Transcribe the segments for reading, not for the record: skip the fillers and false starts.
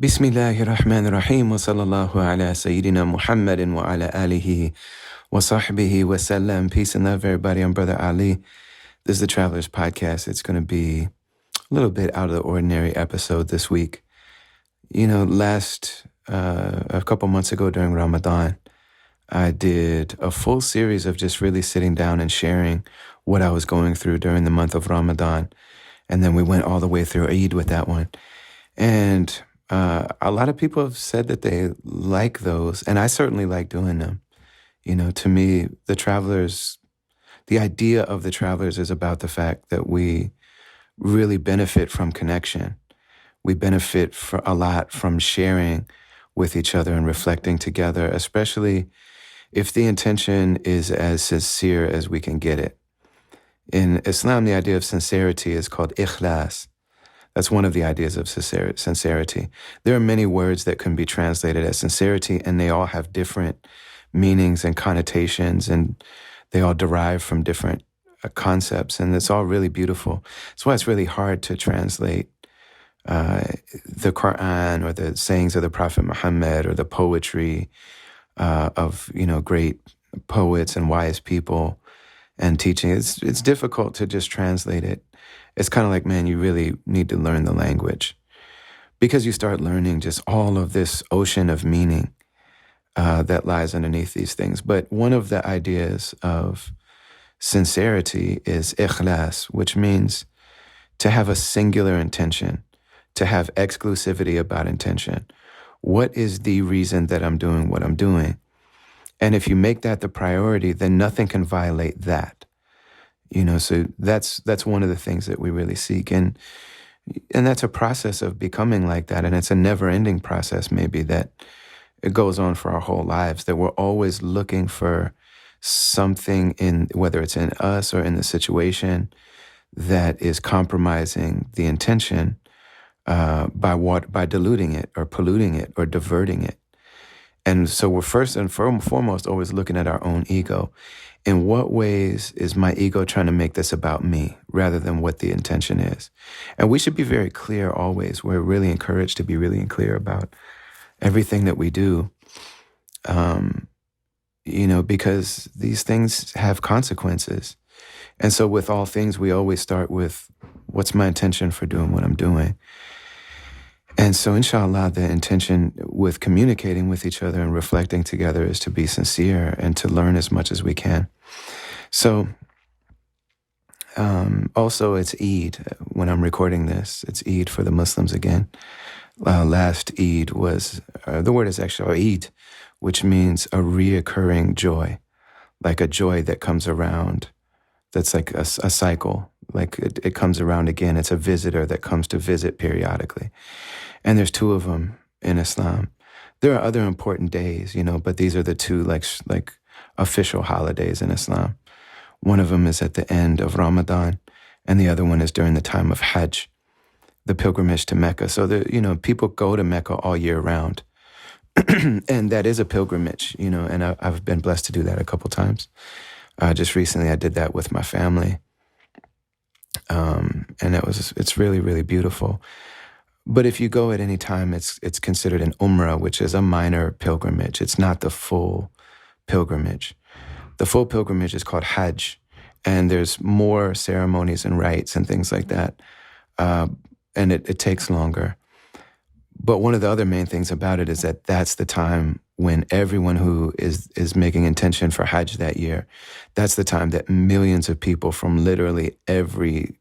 Bismillahir Rahmanir Rahim wa sallallahu ala Sayyidina Muhammadin wa ala alihi wa sahbihi wa sallam. Peace and love, everybody. I'm Brother Ali. This is the Travelers Podcast. It's going to be a little bit out of the ordinary episode this week. You know, a couple months ago during Ramadan, I did a full series of just really sitting down and sharing what I was going through during the month of Ramadan. And then we went all the way through Eid with that one. And a lot of people have said that they like those, and I certainly like doing them. You know, to me, the idea of the Travelers is about the fact that we really benefit from connection. We benefit a lot from sharing with each other and reflecting together, especially if the intention is as sincere as we can get it. In Islam, the idea of sincerity is called ikhlas. That's one of the ideas of sincerity. There are many words that can be translated as sincerity, and they all have different meanings and connotations, and they all derive from different concepts, and it's all really beautiful. That's why it's really hard to translate the Quran or the sayings of the Prophet Muhammad or the poetry of, great poets and wise people and teaching. It's difficult to just translate it. It's kind of like, man, you really need to learn the language because you start learning just all of this ocean of meaning that lies underneath these things. But one of the ideas of sincerity is ikhlas, which means to have a singular intention, to have exclusivity about intention. What is the reason that I'm doing what I'm doing? And if you make that the priority, then nothing can violate that. So that's one of the things that we really seek. And that's a process of becoming like that. And it's a never-ending process, maybe, that it goes on for our whole lives, that we're always looking for something whether it's in us or in the situation, that is compromising the intention by diluting it or polluting it or diverting it. And so we're first and foremost always looking at our own ego. In what ways is my ego trying to make this about me rather than what the intention is? And we should be very clear always. We're really encouraged to be really clear about everything that we do, because these things have consequences. And so with all things, we always start with, what's my intention for doing what I'm doing? And so, inshallah, the intention with communicating with each other and reflecting together is to be sincere and to learn as much as we can. So, also, it's Eid. When I'm recording this, it's Eid for the Muslims again. Last Eid was, the word is actually Eid, which means a reoccurring joy, like a joy that comes around, that's like a cycle, like it comes around again. It's a visitor that comes to visit periodically. And there's two of them in Islam. There are other important days, but these are the two like official holidays in Islam. One of them is at the end of Ramadan, and the other one is during the time of Hajj, the pilgrimage to Mecca. So people go to Mecca all year round, and that is a pilgrimage, and I've been blessed to do that a couple times. Just recently, I did that with my family, and it's really, really beautiful. But if you go at any time, it's considered an umrah, which is a minor pilgrimage. It's not the full pilgrimage. The full pilgrimage is called Hajj, and there's more ceremonies and rites and things like that, and it takes longer. But one of the other main things about it is that that's the time when everyone who is making intention for Hajj that year, that's the time that millions of people from literally every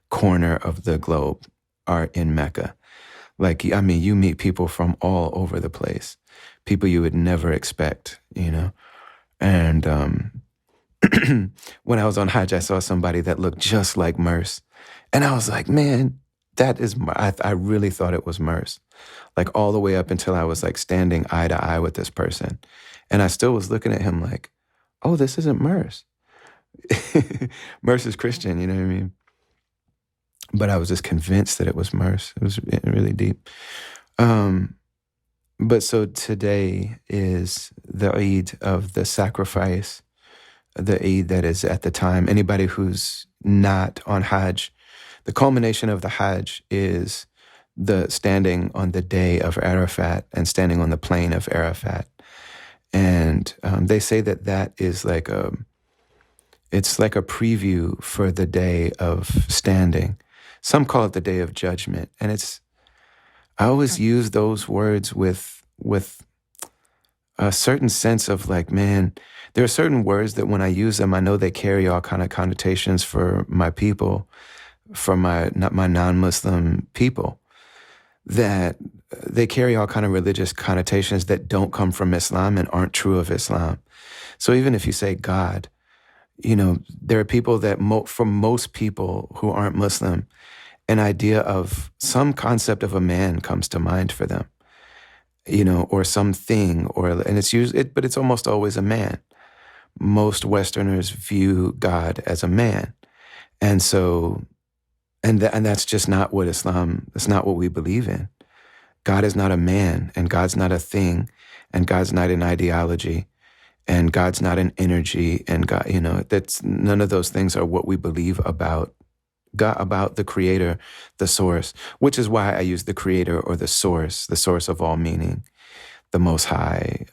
corner of the globe are in Mecca. You meet people from all over the place, people you would never expect, And when I was on Hajj, I saw somebody that looked just like Merce. And I was like, man, that is, I really thought it was Merce. Like all the way up until I was like standing eye to eye with this person. And I still was looking at him like, oh, this isn't Merce. Merce is Christian, you know what I mean? But I was just convinced that it was Merce. It was really deep. But so today is the Eid of the sacrifice, the Eid that is at the time. Anybody who's not on Hajj, the culmination of the Hajj is the standing on the day of Arafat and standing on the plain of Arafat. And they say that that is it's like a preview for the day of standing. Some call it the day of judgment. And I always use those words with a certain sense of like, man, there are certain words that when I use them, I know they carry all kind of connotations for my people, for my non-Muslim people, that they carry all kind of religious connotations that don't come from Islam and aren't true of Islam. So even if you say God, there are people that for most people who aren't Muslim, an idea of some concept of a man comes to mind for them, or something, and it's usually, but it's almost always a man. Most Westerners view God as a man. And so, and that's just not what that's not what we believe in. God is not a man, and God's not a thing, and God's not an ideology, and God's not an energy, and God, that's none of those things are what we believe about God, about the creator, the source, which is why I use the creator or the source of all meaning, the most high,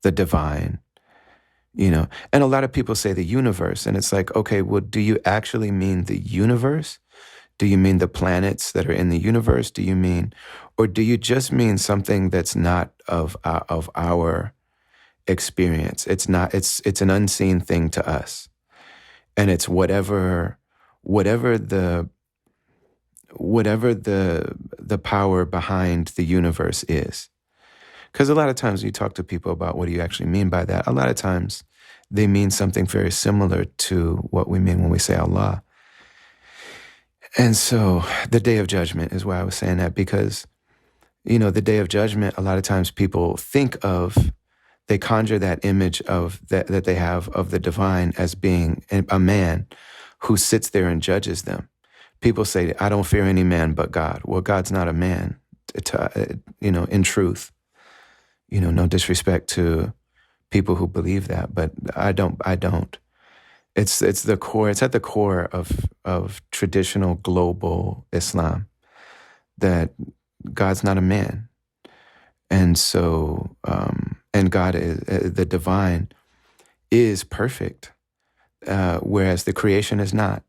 the divine, and a lot of people say the universe, and it's like, okay, well, do you actually mean the universe? Do you mean the planets that are in the universe? Or do you just mean something that's not of our experience? It's not. It's an unseen thing to us, and it's whatever the power behind the universe is. Because a lot of times you talk to people about what do you actually mean by that. A lot of times they mean something very similar to what we mean when we say Allah. And so the day of judgment is why I was saying that, because, the day of judgment, a lot of times people they conjure that image of that they have of the divine as being a man who sits there and judges them. People say, I don't fear any man but God. Well, God's not a man, in truth. No disrespect to people who believe that, but I don't. It's the core. It's at the core of traditional global Islam that God's not a man, and so and God is the divine is perfect, whereas the creation is not.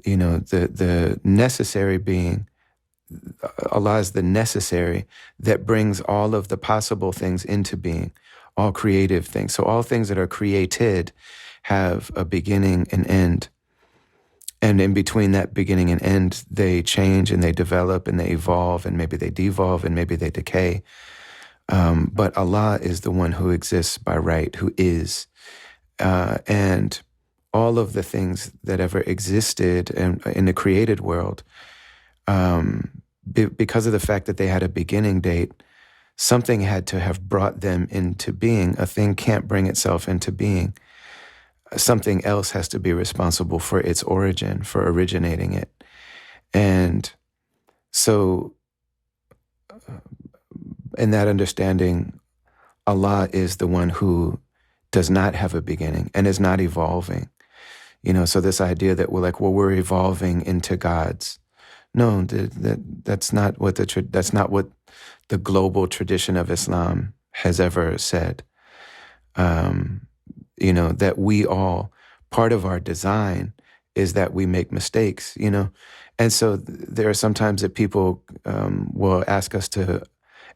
The necessary being. Allah is the necessary that brings all of the possible things into being, all creative things. So all things that are created have a beginning and end. And in between that beginning and end, they change and they develop and they evolve and maybe they devolve and maybe they decay. But Allah is the one who exists by right, who is. And all of the things that ever existed in the created world, because of the fact that they had a beginning date, something had to have brought them into being. A thing can't bring itself into being. Something else has to be responsible for its origin, for originating it. And so, in that understanding, Allah is the one who does not have a beginning and is not evolving. So this idea that we're evolving into gods. No, that's not what the global tradition of Islam has ever said. That we all, part of our design is that we make mistakes, And so there are sometimes that people will ask us to,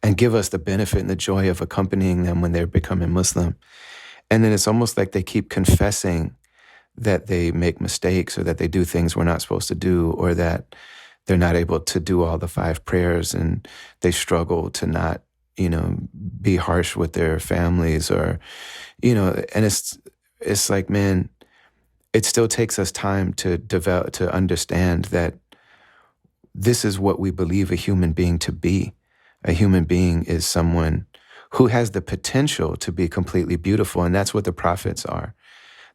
and give us the benefit and the joy of accompanying them when they're becoming Muslim. And then it's almost like they keep confessing that they make mistakes or that they do things we're not supposed to do, or that they're not able to do all the 5 prayers and they struggle to not, be harsh with their families or, and it's like, man, it still takes us time to develop, to understand that this is what we believe a human being to be. A human being is someone who has the potential to be completely beautiful. And that's what the prophets are.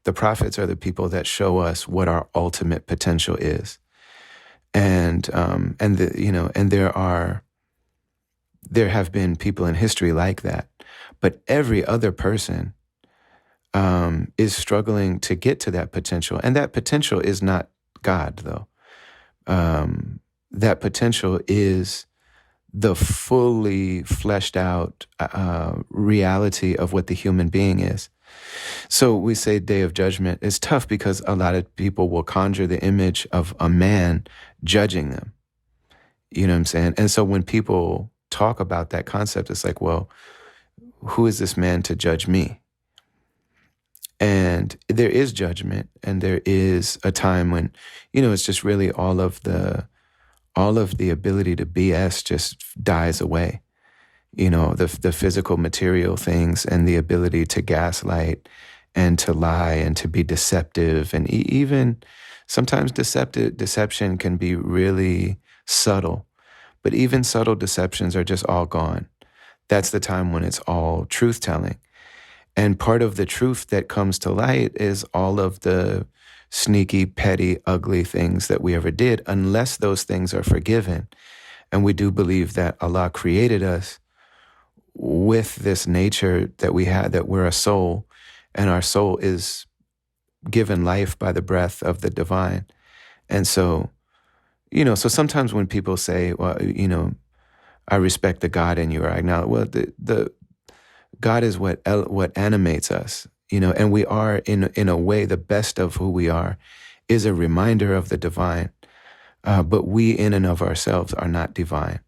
The prophets are the people that show us what our ultimate potential is. And there have been people in history like that, but every other person is struggling to get to that potential. And that potential is not God, though. that potential is the fully fleshed out reality of what the human being is. So we say Day of Judgment is tough because a lot of people will conjure the image of a man judging them. You know what I'm saying? And so when people talk about that concept, it's like, well, who is this man to judge me? And there is judgment, and there is a time when, it's just really all of the ability to BS just dies away. The physical material things and the ability to gaslight and to lie and to be deceptive, and even sometimes deception can be really subtle, but even subtle deceptions are just all gone. That's the time when it's all truth telling. And part of the truth that comes to light is all of the sneaky, petty, ugly things that we ever did, unless those things are forgiven. And we do believe that Allah created us with this nature that we had, that we're a soul, and our soul is given life by the breath of the divine. And so, so sometimes when people say, well, I respect the God in you, or I acknowledge, well, the God is what animates us, and we are in a way, the best of who we are is a reminder of the divine. But we in and of ourselves are not divine.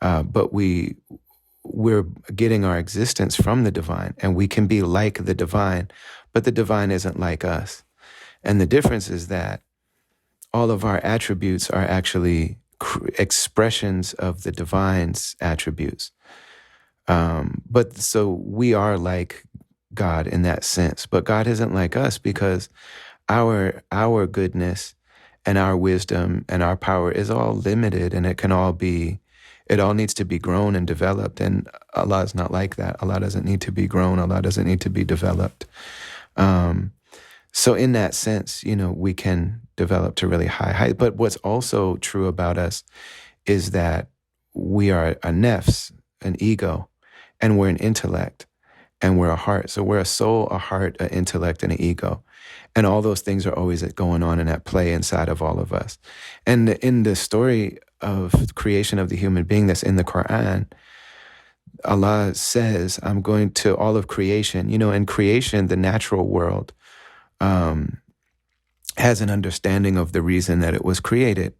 But we're getting our existence from the divine, and we can be like the divine, but the divine isn't like us. And the difference is that all of our attributes are actually expressions of the divine's attributes. But so we are like God in that sense, but God isn't like us, because our goodness and our wisdom and our power is all limited, and it all needs to be grown and developed. And Allah is not like that. Allah doesn't need to be grown. Allah doesn't need to be developed. So in that sense, we can develop to really high height. But what's also true about us is that we are a nefs, an ego, and we're an intellect, and we're a heart. So we're a soul, a heart, an intellect, and an ego. And all those things are always going on and at play inside of all of us. And in the story of creation of the human being that's in the Quran, Allah says, I'm going to all of creation. In creation, the natural world has an understanding of the reason that it was created.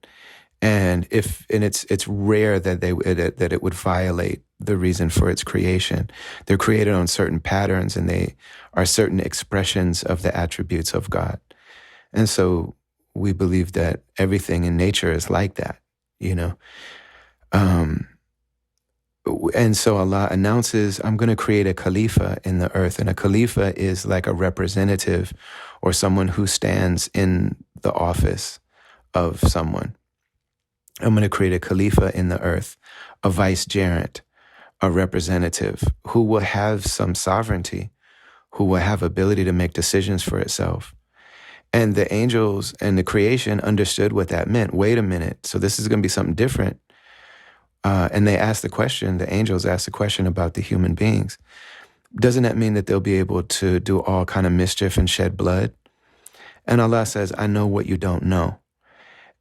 And it's rare that it would violate the reason for its creation. They're created on certain patterns, and they are certain expressions of the attributes of God. And so we believe that everything in nature is like that, And so Allah announces, I'm going to create a Khalifa in the earth. And a Khalifa is like a representative, or someone who stands in the office of someone. I'm going to create a Khalifa in the earth, a vicegerent, a representative who will have some sovereignty, who will have ability to make decisions for itself. And the angels and the creation understood what that meant. Wait a minute. So this is going to be something different. And they asked the angels asked the question about the human beings. Doesn't that mean that they'll be able to do all kind of mischief and shed blood? And Allah says, I know what you don't know.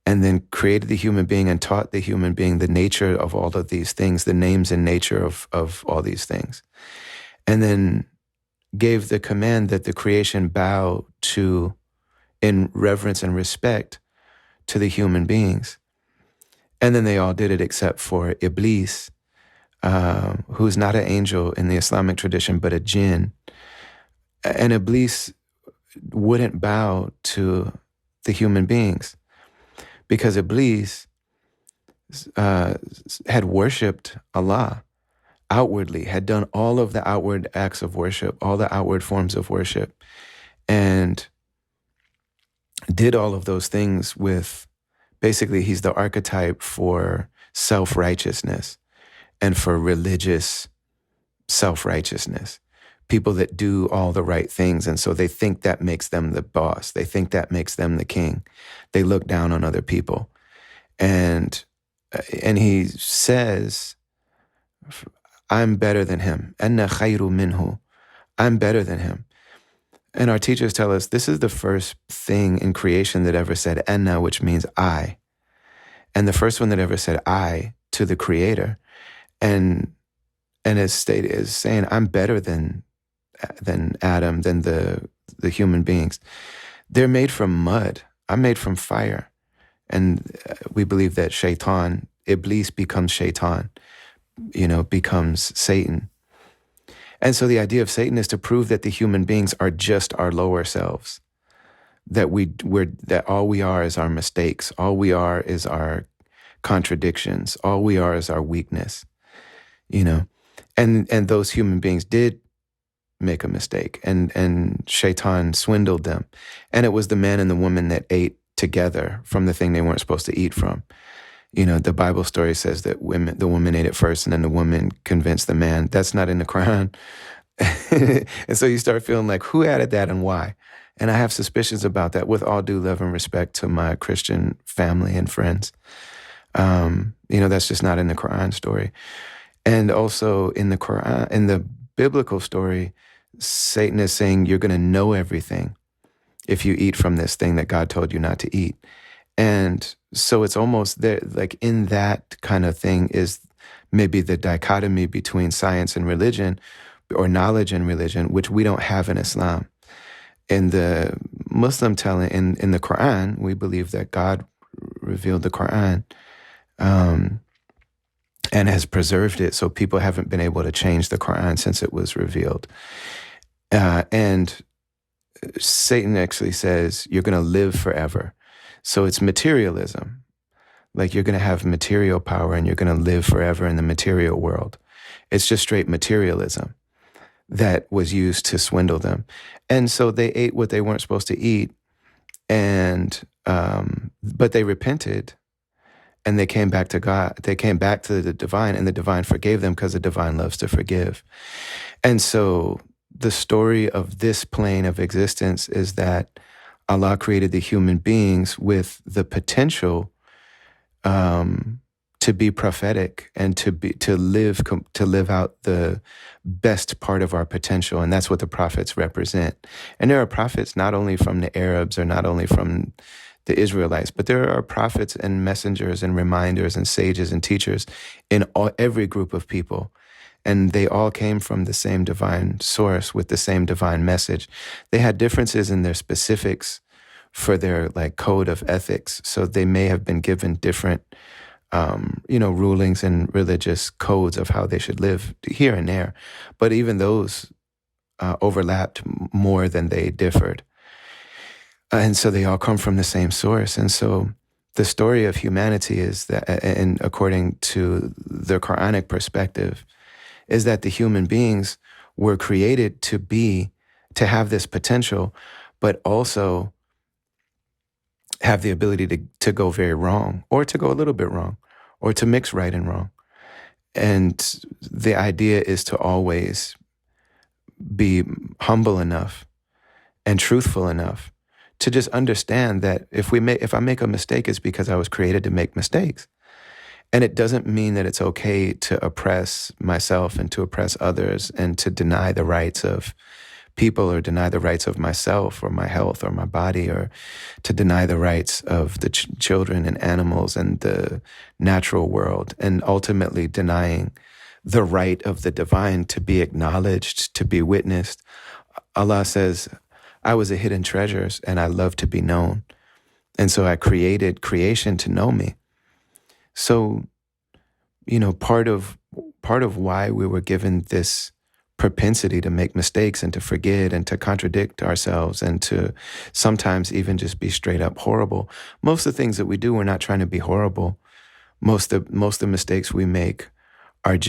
And then created the human being and taught the human being the nature of all of these things, the names and nature of all these things. And then gave the command that the creation bow to, in reverence and respect, to the human beings. And then they all did it except for Iblis, who's not an angel in the Islamic tradition, but a jinn. And Iblis wouldn't bow to the human beings, because Iblis had worshipped Allah outwardly, had done all of the outward acts of worship, all the outward forms of worship, and did all of those things with, basically, he's the archetype for self-righteousness and for religious self-righteousness. People that do all the right things, and so they think that makes them the boss. They think that makes them the king. They look down on other people. And he says, I'm better than him. Anna khayru minhu. I'm better than him. And our teachers tell us this is the first thing in creation that ever said anna, which means I. and the first one that ever said I to the Creator, and is saying, I'm better than Adam, than the human beings. They're made from mud. I'm made from fire. And we believe that Shaitan, Iblis, becomes Shaitan, becomes Satan. And so the idea of Satan is to prove that the human beings are just our lower selves, that that all we are is our mistakes, all we are is our contradictions, all we are is our weakness, and those human beings did make a mistake, and Shaitan swindled them, and it was the man and the woman that ate together from the thing they weren't supposed to eat from. The Bible story says that the woman ate it first, and then the woman convinced the man. That's not in the Quran. And so you start feeling like, who added that and why? And I have suspicions about that, with all due love and respect to my Christian family and friends. That's just not in the Quran story. And also in the Quran, in the biblical story, Satan is saying you're going to know everything if you eat from this thing that God told you not to eat. And so it's almost there, like in that kind of thing is maybe the dichotomy between science and religion, or knowledge and religion, which we don't have in Islam. In the Muslim telling, in the Quran, we believe that God revealed the Quran and has preserved it, so people haven't been able to change the Quran since it was revealed. And Satan actually says you're going to live forever. So it's materialism. Like you're going to have material power and you're going to live forever in the material world. It's just straight materialism that was used to swindle them. And so they ate what they weren't supposed to eat, and but they repented and they came back to God. They came back to the divine, and the divine forgave them because the divine loves to forgive. And so the story of this plane of existence is that Allah created the human beings with the potential to be prophetic and to live out the best part of our potential, and that's what the prophets represent. And there are prophets not only from the Arabs or not only from the Israelites, but there are prophets and messengers and reminders and sages and teachers in every group of people. And they all came from the same divine source with the same divine message. They had differences in their specifics for their code of ethics. So they may have been given different, rulings and religious codes of how they should live here and there. But even those overlapped more than they differed. And so they all come from the same source. And so the story of humanity is that, and according to the Quranic perspective, is that the human beings were created to have this potential, but also have the ability to go very wrong, or to go a little bit wrong, or to mix right and wrong. And the idea is to always be humble enough and truthful enough to just understand that if I make a mistake, it's because I was created to make mistakes. And it doesn't mean that it's okay to oppress myself and to oppress others and to deny the rights of people, or deny the rights of myself or my health or my body, or to deny the rights of the children and animals and the natural world, and ultimately denying the right of the divine to be acknowledged, to be witnessed. Allah says, I was a hidden treasure and I love to be known. And so I created creation to know me. So, part of why we were given this propensity to make mistakes and to forget and to contradict ourselves and to sometimes even just be straight up horrible. Most of the things that we do, we're not trying to be horrible. Most of the mistakes we make are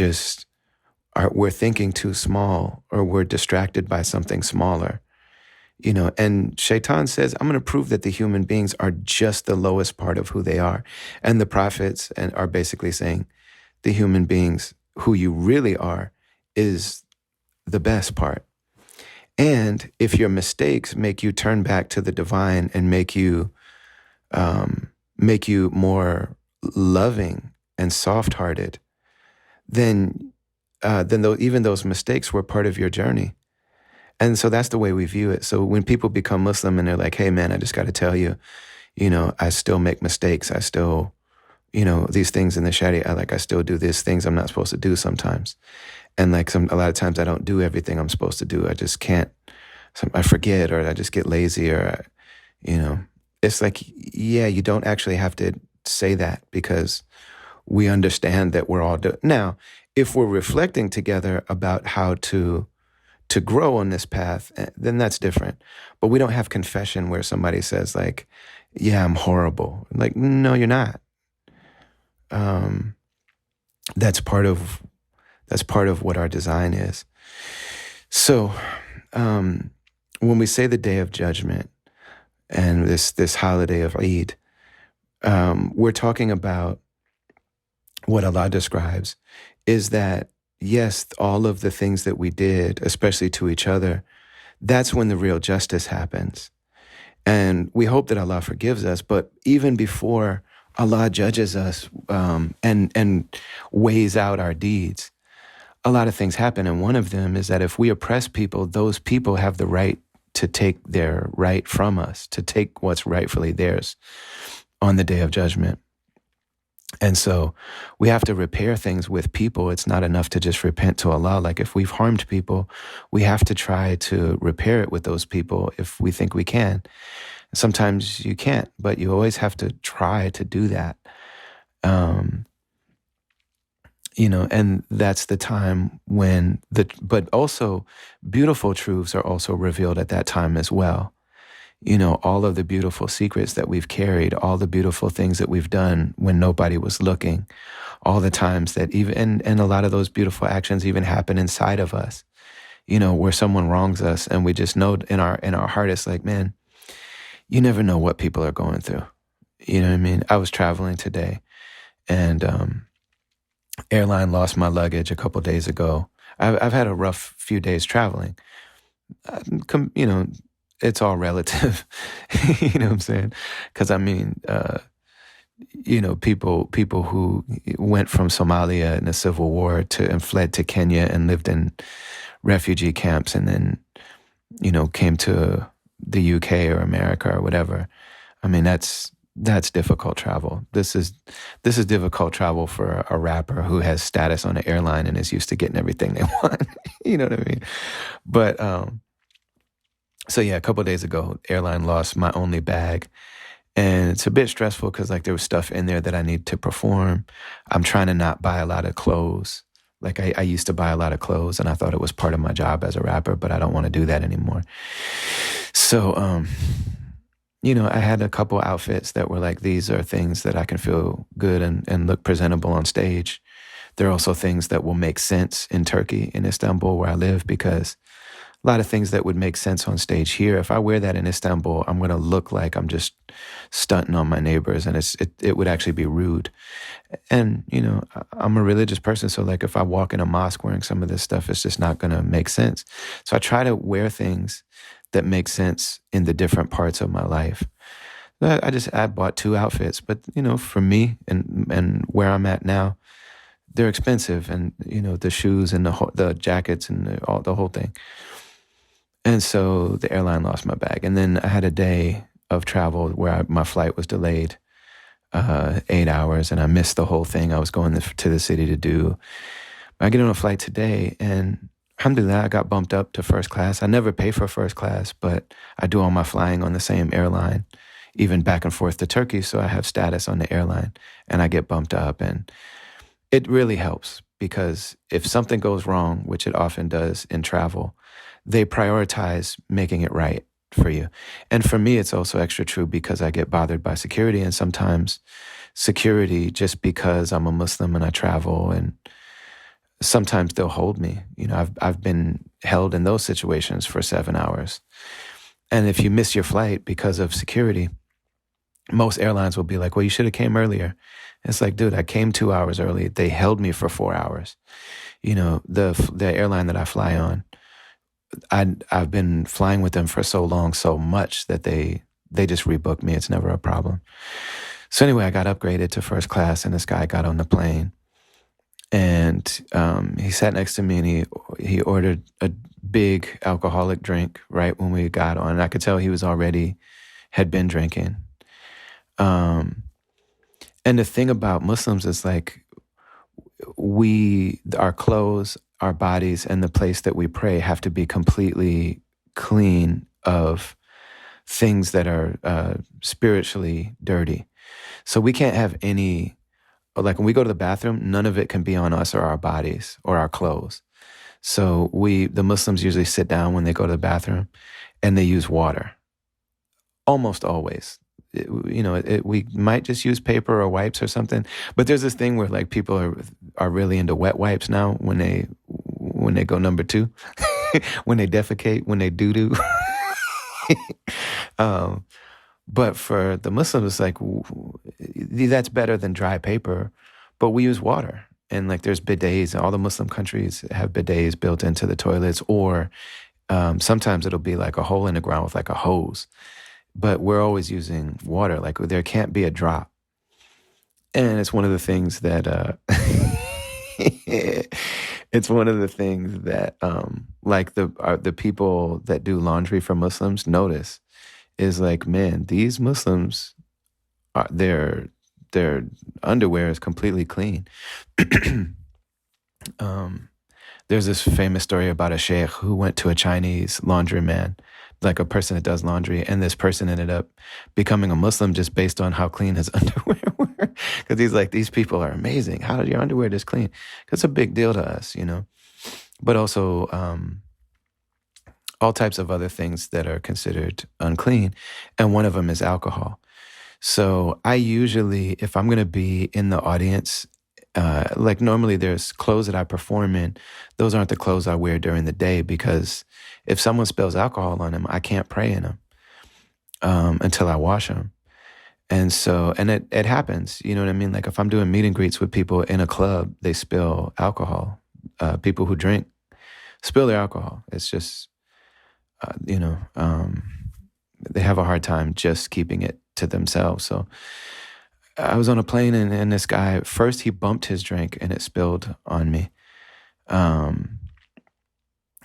we're thinking too small, or we're distracted by something smaller. And Shaitan says, I'm going to prove that the human beings are just the lowest part of who they are. And the prophets are basically saying the human beings, who you really are, is the best part. And if your mistakes make you turn back to the divine and make you more loving and soft-hearted, then even those mistakes were part of your journey. And so that's the way we view it. So when people become Muslim and they're like, hey man, I just got to tell you, I still make mistakes. I still, these things in the Sharia, like I still do these things I'm not supposed to do sometimes. And like a lot of times I don't do everything I'm supposed to do. I just can't, I forget, or I just get lazy, or, it's like, yeah, you don't actually have to say that, because we understand that we're all now, if we're reflecting together about how to grow on this path, then that's different. But we don't have confession where somebody says like, yeah, I'm horrible. Like, no, you're not. Um, that's part of what our design is. So when we say the Day of Judgment and this holiday of Eid, we're talking about what Allah describes is that, yes, all of the things that we did, especially to each other, that's when the real justice happens. And we hope that Allah forgives us, but even before Allah judges us and weighs out our deeds, a lot of things happen. And one of them is that if we oppress people, those people have the right to take their right from us, to take what's rightfully theirs on the Day of Judgment. And so we have to repair things with people. It's not enough to just repent to Allah. Like if we've harmed people, we have to try to repair it with those people if we think we can. Sometimes you can't, but you always have to try to do that. And that's the time when but also beautiful truths are also revealed at that time as well. All of the beautiful secrets that we've carried, all the beautiful things that we've done when nobody was looking, all the times that even, and a lot of those beautiful actions even happen inside of us, where someone wrongs us and we just know in our heart, it's like, man, you never know what people are going through. You know what I mean? I was traveling today and airline lost my luggage a couple days ago. I've had a rough few days traveling. It's all relative. You know what I'm saying? Because people who went from Somalia in the Civil War and fled to Kenya and lived in refugee camps and then, came to the UK or America or whatever. That's difficult travel. This is difficult travel for a rapper who has status on an airline and is used to getting everything they want. You know what I mean? But so yeah, a couple of days ago, airline lost my only bag, and it's a bit stressful because like there was stuff in there that I need to perform. I'm trying to not buy a lot of clothes. Like I used to buy a lot of clothes, and I thought it was part of my job as a rapper, but I don't want to do that anymore. So, I had a couple outfits that were like, these are things that I can feel good and look presentable on stage. There are also things that will make sense in Turkey, in Istanbul, where I live, because a lot of things that would make sense on stage here, if I wear that in Istanbul, I'm going to look like I'm just stunting on my neighbors, and it would actually be rude. And, I'm a religious person, so like if I walk in a mosque wearing some of this stuff, it's just not going to make sense. So I try to wear things that make sense in the different parts of my life. I bought 2 outfits, but, for me and where I'm at now, they're expensive, and, the shoes and the jackets and the whole thing. And so the airline lost my bag. And then I had a day of travel where my flight was delayed 8 hours, and I missed the whole thing I was going to the city to do. I get on a flight today, and alhamdulillah, I got bumped up to first class. I never pay for first class, but I do all my flying on the same airline, even back and forth to Turkey. So I have status on the airline, and I get bumped up. And it really helps, because if something goes wrong, which it often does in travel, they prioritize making it right for you. And for me, it's also extra true because I get bothered by security, and sometimes security, just because I'm a Muslim and I travel, and sometimes they'll hold me. I've been held in those situations for 7 hours. And if you miss your flight because of security, most airlines will be like, well, you should have came earlier. It's like, dude, I came 2 hours early. They held me for 4 hours. The airline that I fly on, I've been flying with them for so long, so much that they just rebook me. It's never a problem. So anyway, I got upgraded to first class, and this guy got on the plane, and he sat next to me, and he ordered a big alcoholic drink right when we got on. And I could tell he had been drinking. And the thing about Muslims is like our clothes, our bodies, and the place that we pray have to be completely clean of things that are spiritually dirty. So we can't have any, like when we go to the bathroom, none of it can be on us or our bodies or our clothes. So the Muslims usually sit down when they go to the bathroom and they use water. Almost always. We might just use paper or wipes or something. But there's this thing where like people are really into wet wipes now when they go number two, when they defecate, when they doo-doo. um, but for the Muslims, it's like that's better than dry paper. But we use water. And like there's bidets. All the Muslim countries have bidets built into the toilets, or sometimes it'll be like a hole in the ground with like a hose. But we're always using water. Like there can't be a drop. And it's one of the things that it's one of the things that like the people that do laundry for Muslims notice is like, man, these Muslims their underwear is completely clean. There's this famous story about a sheikh who went to a Chinese laundryman, like a person that does laundry, and this person ended up becoming a Muslim just based on how clean his underwear were. Because he's like, these people are amazing. How did your underwear this clean? Because it's a big deal to us, But also all types of other things that are considered unclean, and one of them is alcohol. So I usually, if I'm going to be in the audience, like normally there's clothes that I perform in. Those aren't the clothes I wear during the day, because if someone spills alcohol on them, I can't pray in them until I wash them. And so, and it happens, you know what I mean? Like if I'm doing meet and greets with people in a club, they spill alcohol. People who drink spill their alcohol. It's just, they have a hard time just keeping it to themselves. So I was on a plane and this guy, first he bumped his drink and it spilled on me. And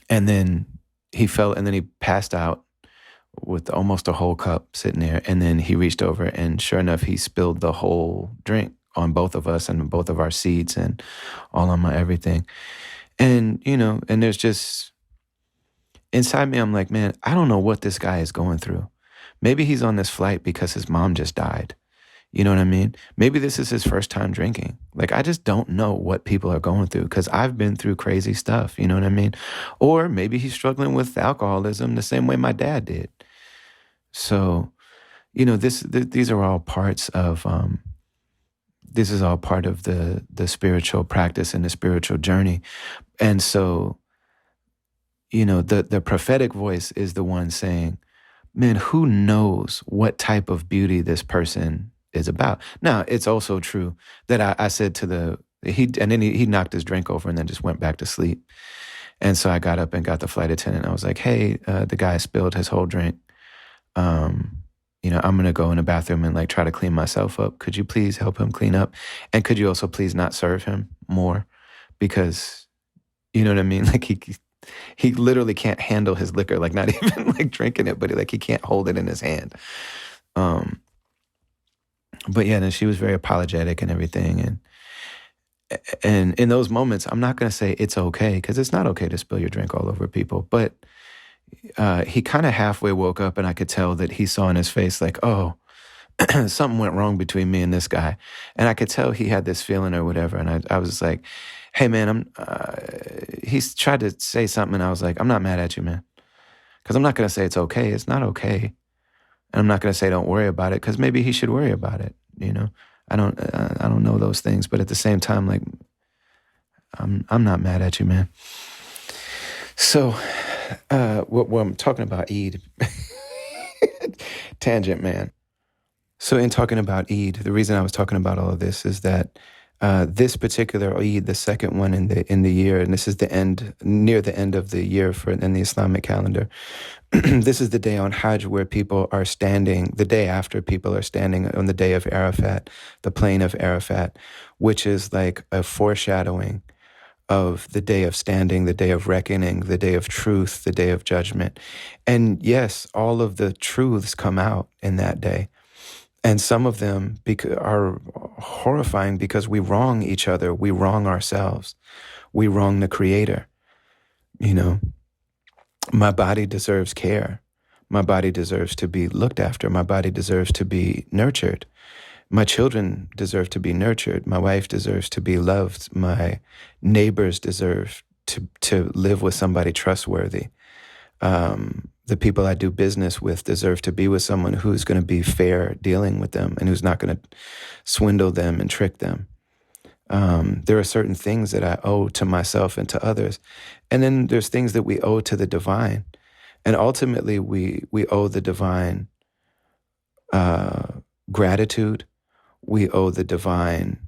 then he fell, and then he passed out with almost a whole cup sitting there. And then he reached over and sure enough, he spilled the whole drink on both of us and both of our seats and all on my everything. And, and there's just, inside me, I'm like, man, I don't know what this guy is going through. Maybe he's on this flight because his mom just died. You know what I mean? Maybe this is his first time drinking. Like, I just don't know what people are going through, because I've been through crazy stuff. You know what I mean? Or maybe he's struggling with alcoholism the same way my dad did. So, these are all parts of, this is all part of the spiritual practice and the spiritual journey. And so, the prophetic voice is the one saying, man, who knows what type of beauty this person is about. Now, it's also true that I said to he knocked his drink over and then just went back to sleep. And so I got up and got the flight attendant. I was like, hey, the guy spilled his whole drink. I'm going to go in the bathroom and like try to clean myself up. Could you please help him clean up? And could you also please not serve him more? Because, you know what I mean? Like he literally can't handle his liquor, like not even like drinking it, but like he can't hold it in his hand. But yeah, then she was very apologetic and everything. And in those moments, I'm not going to say it's okay, because it's not okay to spill your drink all over people. But he kind of halfway woke up, and I could tell that he saw in his face like, oh, something went wrong between me and this guy. And I could tell he had this feeling or whatever. And I was like, hey, man, he's tried to say something. And I was like, I'm not mad at you, man. Because I'm not going to say it's okay. It's not okay. And I'm not going to say don't worry about it, because maybe he should worry about it. I don't know those things. But at the same time, like, I'm not mad at you, man. So what I'm talking about Eid. Tangent, man. So in talking about Eid, the reason I was talking about all of this is that this particular Eid, the second one in the year, and this is near the end of the year in the Islamic calendar. This is the day on Hajj where people are standing, the day after people are standing on the day of Arafat, the plain of Arafat, which is like a foreshadowing of the day of standing, the day of reckoning, the day of truth, the day of judgment. And yes, all of the truths come out in that day. And some of them are horrifying because we wrong each other. We wrong ourselves. We wrong the Creator. You know, my body deserves care. My body deserves to be looked after. My body deserves to be nurtured. My children deserve to be nurtured. My wife deserves to be loved. My neighbors deserve to live with somebody trustworthy. The people I do business with deserve to be with someone who's going to be fair dealing with them and who's not going to swindle them and trick them. There are certain things that I owe to myself and to others. And then there's things that we owe to the divine. And ultimately, we owe the divine gratitude. We owe the divine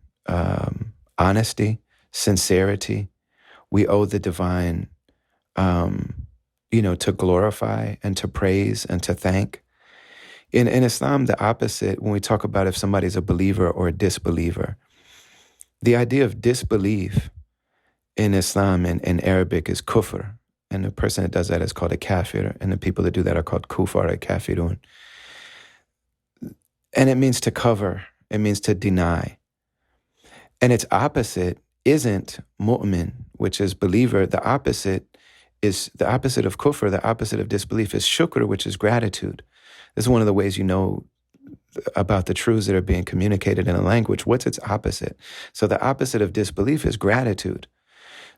honesty, sincerity. We owe the divine, to glorify and to praise and to thank. In Islam, the opposite, when we talk about if somebody's a believer or a disbeliever, the idea of disbelief in Islam and in Arabic is kufr. And the person that does that is called a kafir. And the people that do that are called kufar, kafirun. And it means to cover. It means to deny. And its opposite isn't mu'min, which is believer. The opposite of kufr, the opposite of disbelief is shukr, which is gratitude. This is one of the ways you know about the truths that are being communicated in a language. What's its opposite? So the opposite of disbelief is gratitude.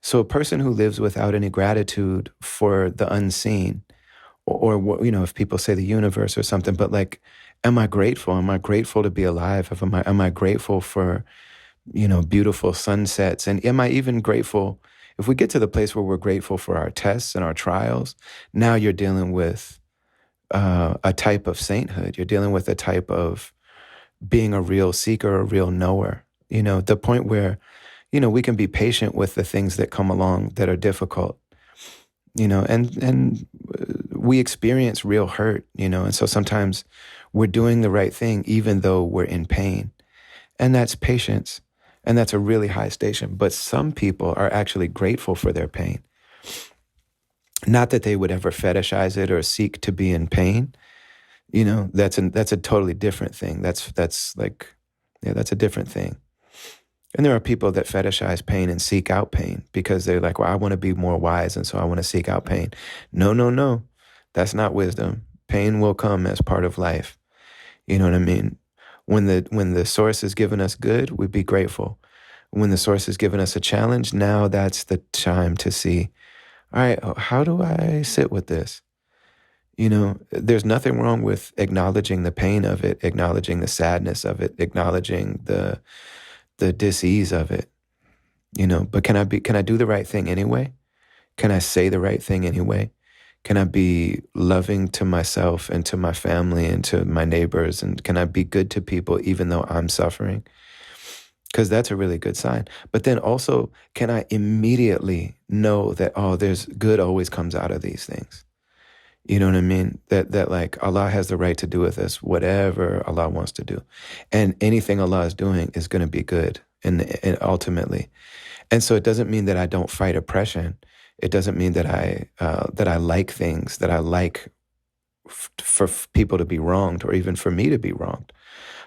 So a person who lives without any gratitude for the unseen, or if people say the universe or something, but like, am I grateful? Am I grateful to be alive? Am I grateful for, beautiful sunsets? And am I even grateful? If we get to the place where we're grateful for our tests and our trials, now you're dealing with a type of sainthood. You're dealing with a type of being a real seeker, a real knower. The point where, we can be patient with the things that come along that are difficult, and we experience real hurt, and so sometimes we're doing the right thing even though we're in pain. And that's patience. And that's a really high station. But some people are actually grateful for their pain. Not that they would ever fetishize it or seek to be in pain. That's a totally different thing. That's a different thing. And there are people that fetishize pain and seek out pain because they're like, well, I want to be more wise, and so I want to seek out pain. No. That's not wisdom. Pain will come as part of life. You know what I mean? When the source has given us good, we be grateful. When the source has given us a challenge, now that's the time to see, all right, how do I sit with this? There's nothing wrong with acknowledging the pain of it, acknowledging the sadness of it, acknowledging the dis-ease of it, but can I do the right thing anyway? Can I say the right thing anyway? Can I be loving to myself and to my family and to my neighbors? And can I be good to people even though I'm suffering? Because that's a really good sign. But then also, can I immediately know that, there's good always comes out of these things? You know what I mean? That like Allah has the right to do with us whatever Allah wants to do. And anything Allah is doing is going to be good and ultimately. And so it doesn't mean that I don't fight oppression. It doesn't mean that I like things, that I like for people to be wronged or even for me to be wronged.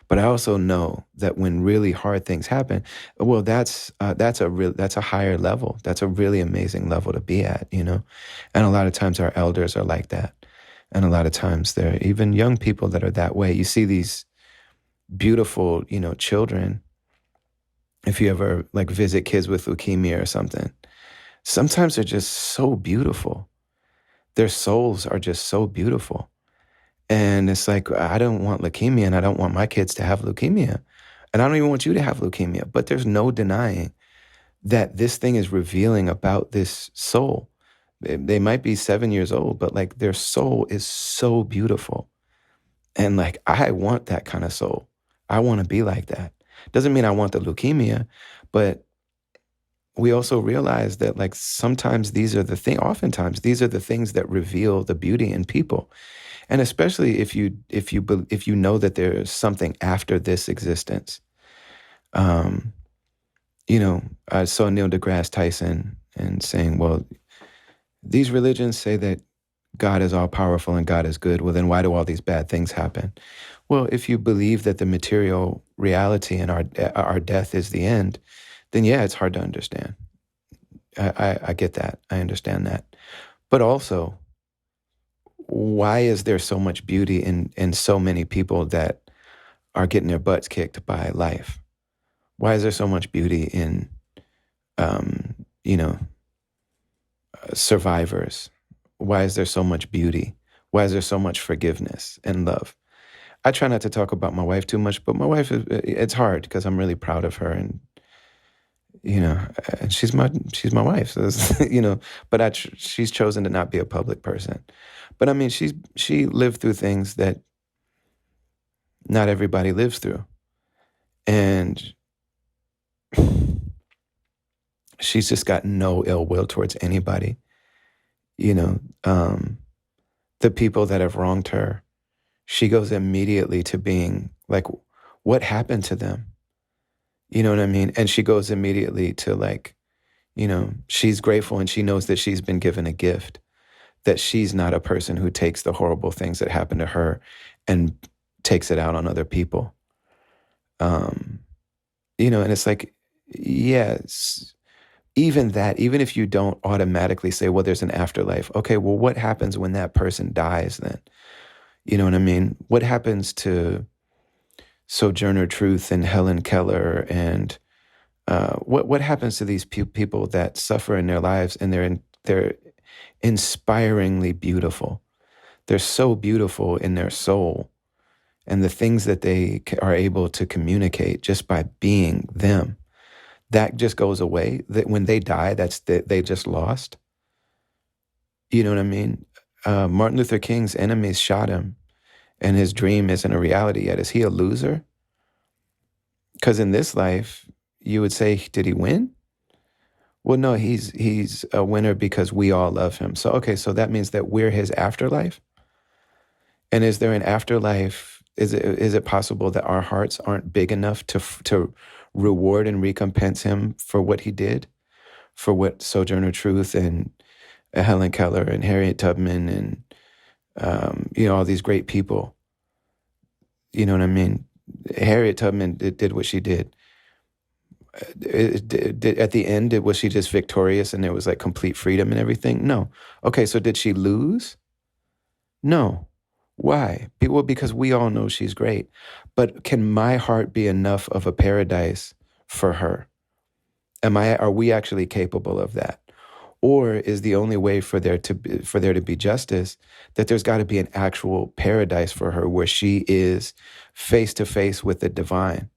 But I also know that when really hard things happen, well, that's a higher level. That's a really amazing level to be at, And a lot of times our elders are like that. And a lot of times there are even young people that are that way. You see these beautiful, children. If you ever like visit kids with leukemia or something, sometimes they're just so beautiful. Their souls are just so beautiful. And it's like, I don't want leukemia and I don't want my kids to have leukemia. And I don't even want you to have leukemia. But there's no denying that this thing is revealing about this soul. They might be 7 years old, but like their soul is so beautiful. And like, I want that kind of soul. I want to be like that. Doesn't mean I want the leukemia, but we also realize that like oftentimes these are the things that reveal the beauty in people. And especially if you know that there's something after this existence. I saw Neil deGrasse Tyson and saying, well, these religions say that God is all powerful and God is good. Well, then why do all these bad things happen? Well, if you believe that the material reality and our death is the end, then yeah, it's hard to understand. I get that. I understand that. But also, why is there so much beauty in so many people that are getting their butts kicked by life? Why is there so much beauty in, um, you know, survivors? Why is there so much beauty? Why is there so much forgiveness and love? I try not to talk about my wife too much, but my wife, it's hard because I'm really proud of her, and and she's my wife, so but she's chosen to not be a public person. But I mean, she lived through things that not everybody lives through, and she's just got no ill will towards anybody. You know, the people that have wronged her, she goes immediately to being like, what happened to them? You know what I mean? And she goes immediately to like, she's grateful and she knows that she's been given a gift, that she's not a person who takes the horrible things that happen to her and takes it out on other people. And it's like, yes, even that, even if you don't automatically say, well, there's an afterlife. Okay, well, what happens when that person dies then? You know what I mean? What happens to Sojourner Truth and Helen Keller and what happens to these people that suffer in their lives and they're inspiringly beautiful. They're so beautiful in their soul and the things that they are able to communicate just by being them. That just goes away. That when they die, they just lost. You know what I mean? Martin Luther King's enemies shot him, and his dream isn't a reality yet. Is he a loser? Because in this life, you would say, did he win? Well, no, he's a winner because we all love him. So, okay, so that means that we're his afterlife. And is there an afterlife? Is it possible that our hearts aren't big enough to reward and recompense him for what he did, for what Sojourner Truth and Helen Keller and Harriet Tubman and all these great people? You know what I mean? Harriet Tubman did what she did. At the end, was she just victorious and there was like complete freedom and everything? No. Okay, so did she lose? No. Why? Well, because we all know she's great. But can my heart be enough of a paradise for her? Are we actually capable of that? Or is the only way for there to be justice that there's got to be an actual paradise for her where she is face to face with the divine?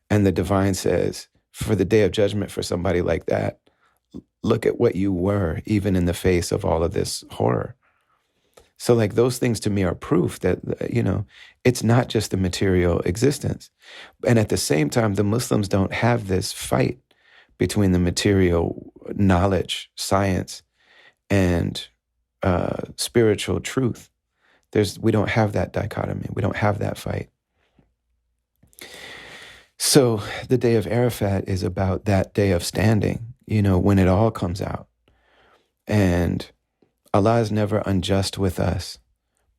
And the divine says, for the day of judgment for somebody like that, look at what you were, even in the face of all of this horror. So like those things to me are proof that, it's not just the material existence. And at the same time, the Muslims don't have this fight between the material knowledge, science, and spiritual truth. We don't have that dichotomy. We don't have that fight. So the day of Arafat is about that day of standing, when it all comes out. And Allah is never unjust with us,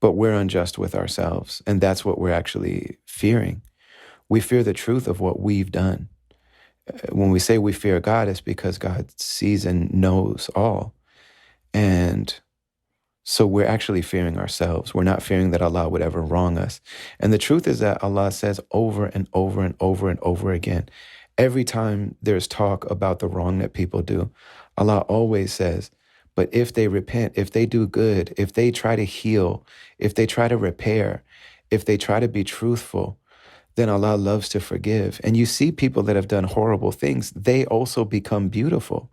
but we're unjust with ourselves. And that's what we're actually fearing. We fear the truth of what we've done. When we say we fear God, it's because God sees and knows all. And so we're actually fearing ourselves. We're not fearing that Allah would ever wrong us. And the truth is that Allah says over and over and over and over again, every time there's talk about the wrong that people do, Allah always says, but if they repent, if they do good, if they try to heal, if they try to repair, if they try to be truthful, then Allah loves to forgive. And you see people that have done horrible things, they also become beautiful.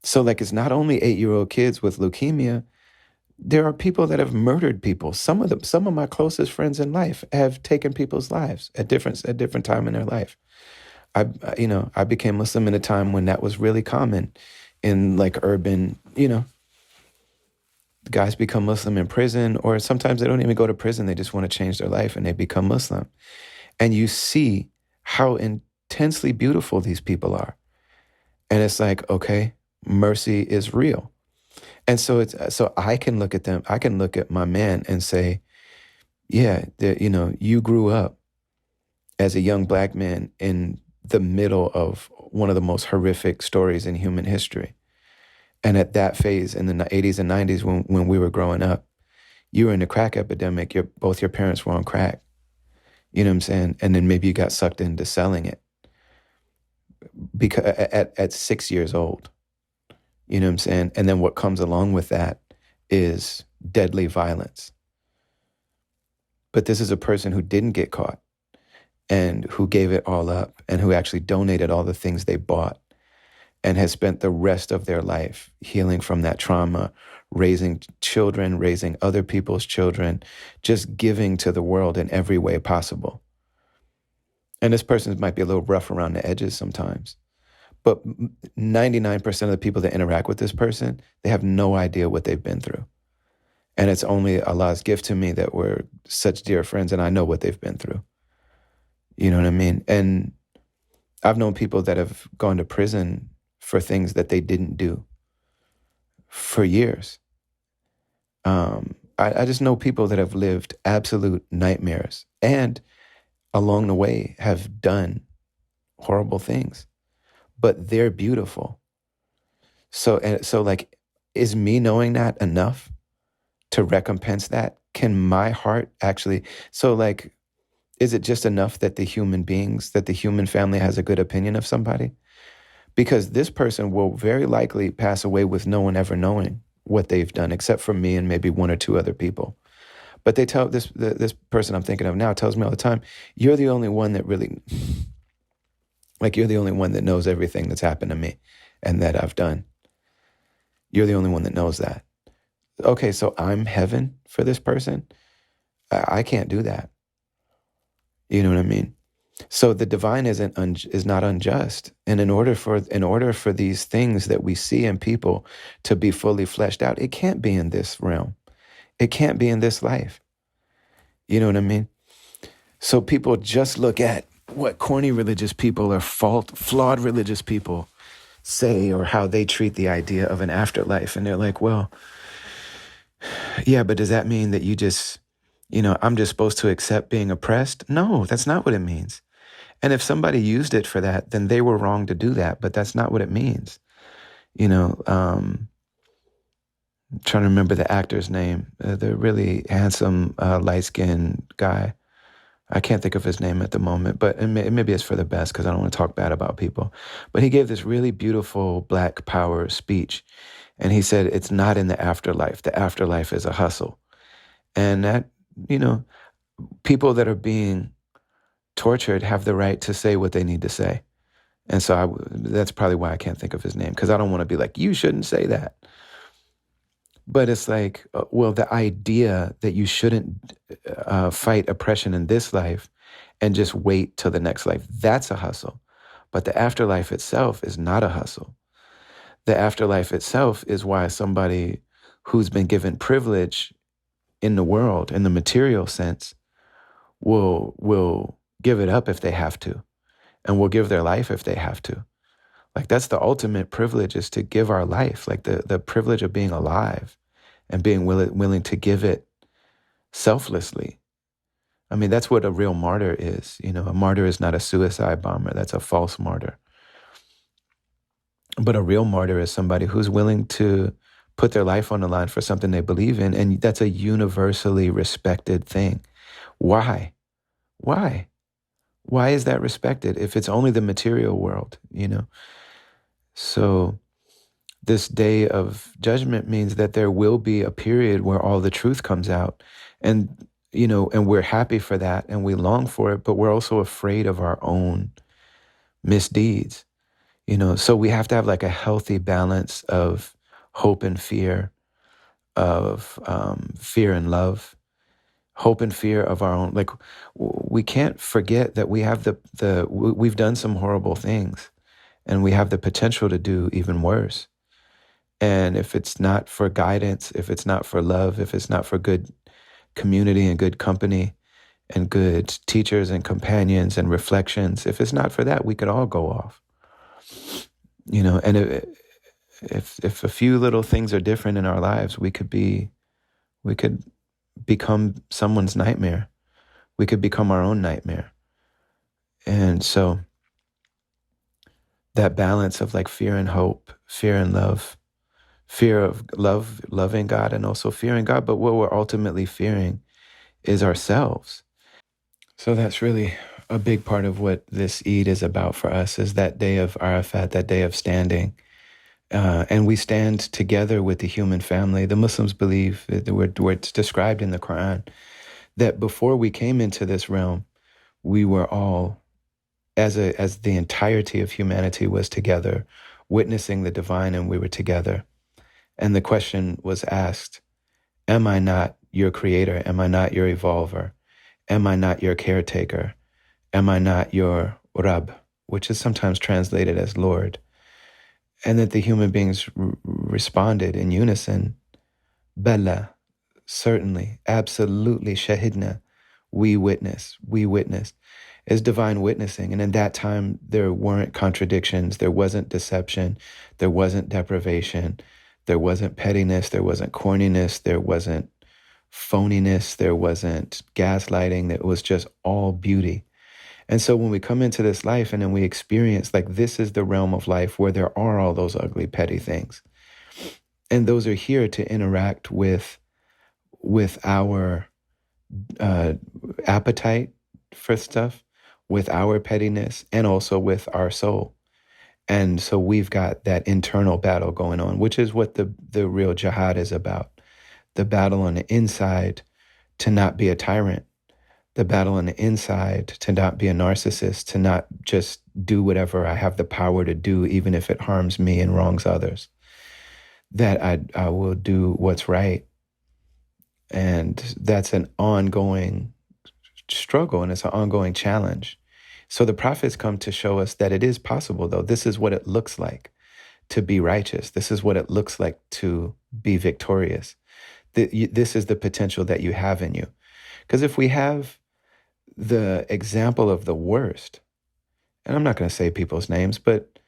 So like it's not only 8-year-old kids with leukemia. There are people that have murdered people. Some of my closest friends in life have taken people's lives at different time in their life. I became Muslim in a time when that was really common in like urban, guys become Muslim in prison, or sometimes they don't even go to prison. They just want to change their life and they become Muslim. And you see how intensely beautiful these people are. And it's like, okay, mercy is real. And so I can look at them, I can look at my man and say, yeah, you grew up as a young black man in the middle of one of the most horrific stories in human history. And at that phase in the 80s and 90s when we were growing up, you were in the crack epidemic. Both your parents were on crack. You know what I'm saying? And then maybe you got sucked into selling it because at 6 years old. You know what I'm saying? And then what comes along with that is deadly violence. But this is a person who didn't get caught and who gave it all up and who actually donated all the things they bought and has spent the rest of their life healing from that trauma, raising children, raising other people's children, just giving to the world in every way possible. And this person might be a little rough around the edges sometimes, but 99% of the people that interact with this person, they have no idea what they've been through. And it's only Allah's gift to me that we're such dear friends and I know what they've been through. You know what I mean? And I've known people that have gone to prison for things that they didn't do for years. I just know people that have lived absolute nightmares and along the way have done horrible things, but they're beautiful. So like, is me knowing that enough to recompense that? Can my heart actually, so like, is it just enough that the human beings, that the human family has a good opinion of somebody? Because this person will very likely pass away with no one ever knowing what they've done, except for me and maybe one or two other people. But they tell this person I'm thinking of now tells me all the time, you're the only one that really, like you're the only one that knows everything that's happened to me and that I've done. You're the only one that knows that. Okay, so I'm heaven for this person? I can't do that. You know what I mean? So the divine is not unjust. And in order for these things that we see in people to be fully fleshed out, it can't be in this realm. It can't be in this life. You know what I mean? So people just look at what corny religious people or flawed religious people say or how they treat the idea of an afterlife. And they're like, well, yeah, but does that mean that you just, I'm just supposed to accept being oppressed? No, that's not what it means. And if somebody used it for that, then they were wrong to do that, but that's not what it means. I'm trying to remember the actor's name, the really handsome, light-skinned guy. I can't think of his name at the moment, but maybe it's for the best because I don't want to talk bad about people. But he gave this really beautiful Black Power speech. And he said, it's not in the afterlife. The afterlife is a hustle. And that, people that are being tortured have the right to say what they need to say. And so that's probably why I can't think of his name, because I don't want to be like, you shouldn't say that. But it's like, well, the idea that you shouldn't fight oppression in this life and just wait till the next life, that's a hustle. But the afterlife itself is not a hustle. The afterlife itself is why somebody who's been given privilege in the world, in the material sense, will give it up if they have to, and will give their life if they have to. Like, that's the ultimate privilege, is to give our life, like the privilege of being alive and being willing to give it selflessly. I mean, that's what a real martyr is. A martyr is not a suicide bomber. That's a false martyr. But a real martyr is somebody who's willing to put their life on the line for something they believe in. And that's a universally respected thing. Why? Why is that respected if it's only the material world, So this day of judgment means that there will be a period where all the truth comes out. And, and we're happy for that and we long for it, but we're also afraid of our own misdeeds, So we have to have like a healthy balance of hope and fear, of fear and love. Hope and fear of our own, like, we can't forget that we have we've done some horrible things and we have the potential to do even worse. And if it's not for guidance, if it's not for love, if it's not for good community and good company and good teachers and companions and reflections, if it's not for that, we could all go off, and if a few little things are different in our lives, we could become someone's nightmare. We could become our own nightmare. And so that balance of like fear and hope, fear and love, fear of loving God, and also fearing God. But what we're ultimately fearing is ourselves. So that's really a big part of what this Eid is about for us, is that day of Arafat, that day of standing. And we stand together with the human family. The Muslims believe, where it's described in the Quran, that before we came into this realm, we were all, as the entirety of humanity was together, witnessing the divine, and we were together. And the question was asked, am I not your creator? Am I not your evolver? Am I not your caretaker? Am I not your Rab, which is sometimes translated as Lord? And that the human beings responded in unison, Bella, certainly, absolutely, Shahidna, we witness, is divine witnessing. And in that time, there weren't contradictions, there wasn't deception, there wasn't deprivation, there wasn't pettiness, there wasn't corniness, there wasn't phoniness, there wasn't gaslighting. It was just all beauty. And so when we come into this life and then we experience, like, this is the realm of life where there are all those ugly, petty things. And those are here to interact with our appetite for stuff, with our pettiness, and also with our soul. And so we've got that internal battle going on, which is what the real jihad is about. The battle on the inside to not be a tyrant. The battle on the inside to not be a narcissist, to not just do whatever I have the power to do, even if it harms me and wrongs others. That I will do what's right. And that's an ongoing struggle, and it's an ongoing challenge. So the prophets come to show us that it is possible, though. This is what it looks like to be righteous. This is what it looks like to be victorious. This is the potential that you have in you. Because if we have the example of the worst, and I'm not going to say people's names, but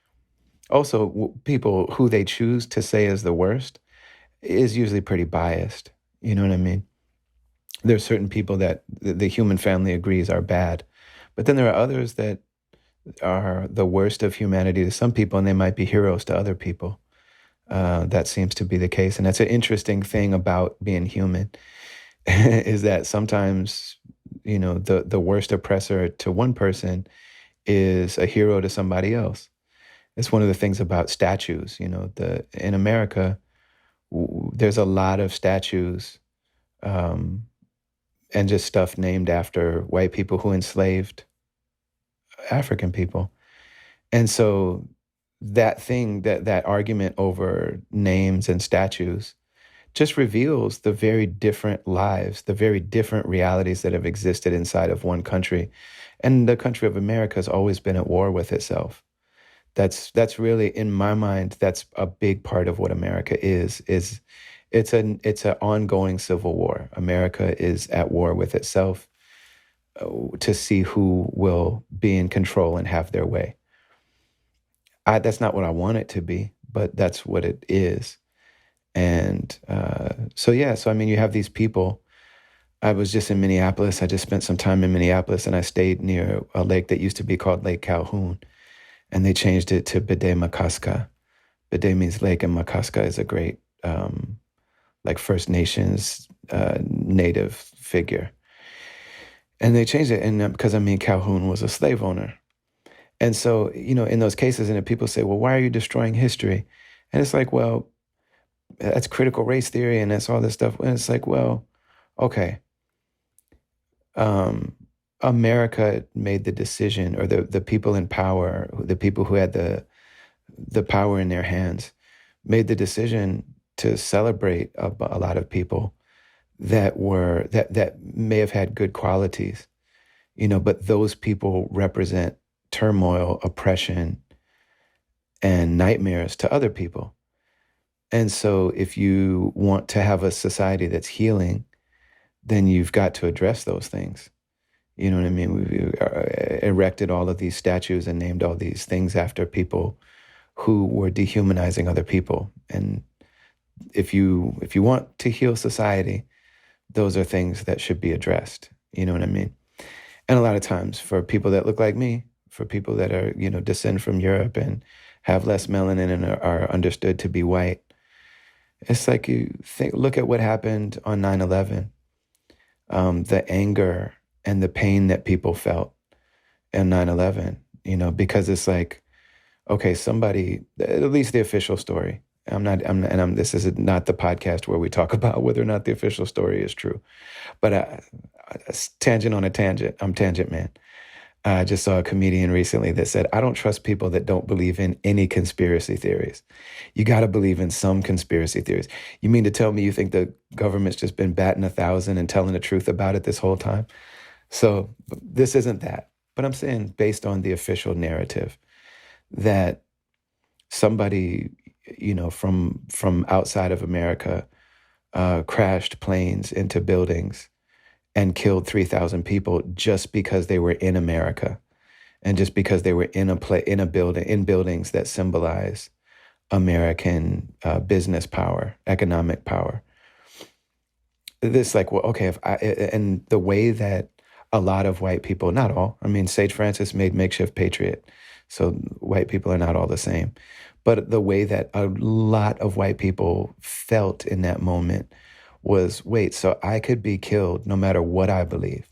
also people who they choose to say is the worst, is usually pretty biased. You know what I mean? There's certain people that the human family agrees are bad, but then there are others that are the worst of humanity to some people, and they might be heroes to other people. That seems to be the case, and that's an interesting thing about being human, is that sometimes, the worst oppressor to one person is a hero to somebody else. It's one of the things about statues. In America, there's a lot of statues and just stuff named after white people who enslaved African people. And so that argument over names and statues just reveals the very different lives, the very different realities that have existed inside of one country. And the country of America has always been at war with itself. That's really, in my mind, that's a big part of what America is it's an ongoing civil war. America is at war with itself to see who will be in control and have their way. That's not what I want it to be, but that's what it is. And so I mean, you have these people. I was just in Minneapolis. I just spent some time in Minneapolis, and I stayed near a lake that used to be called Lake Calhoun, and they changed it to Bede Makaska. Bede means lake, and Makaska is a great like First Nations native figure. And they changed it, and because Calhoun was a slave owner. And so, in those cases, and if people say, well, why are you destroying history? And it's like, well, that's critical race theory and that's all this stuff. And it's like, well, okay. America made the decision, or the people in power, the people who had the power in their hands, made the decision to celebrate a lot of people that may have had good qualities, but those people represent turmoil, oppression, and nightmares to other people. And so if you want to have a society that's healing, then you've got to address those things. You know what I mean? We erected all of these statues and named all these things after people who were dehumanizing other people. And if you want to heal society, those are things that should be addressed. You know what I mean? And a lot of times for people that look like me, for people that are, descend from Europe and have less melanin and are understood to be white, it's like look at what happened on 9/11, the anger and the pain that people felt in 9/11, because it's like, okay, somebody, at least the official story. This is not the podcast where we talk about whether or not the official story is true. But tangent on a tangent. I'm Tangent Man. I just saw a comedian recently that said, I don't trust people that don't believe in any conspiracy theories. You got to believe in some conspiracy theories. You mean to tell me you think the government's just been batting 1,000 and telling the truth about it this whole time? So this isn't that. But I'm saying based on the official narrative that somebody, from outside of America crashed planes into buildings and killed 3,000 people just because they were in America and just because they were in buildings that symbolize American business power, economic power. This like, well, okay, and the way that a lot of white people, not all, I mean, Sage Francis made Makeshift Patriot, so white people are not all the same. But the way that a lot of white people felt in that moment was, wait, so I could be killed no matter what I believe,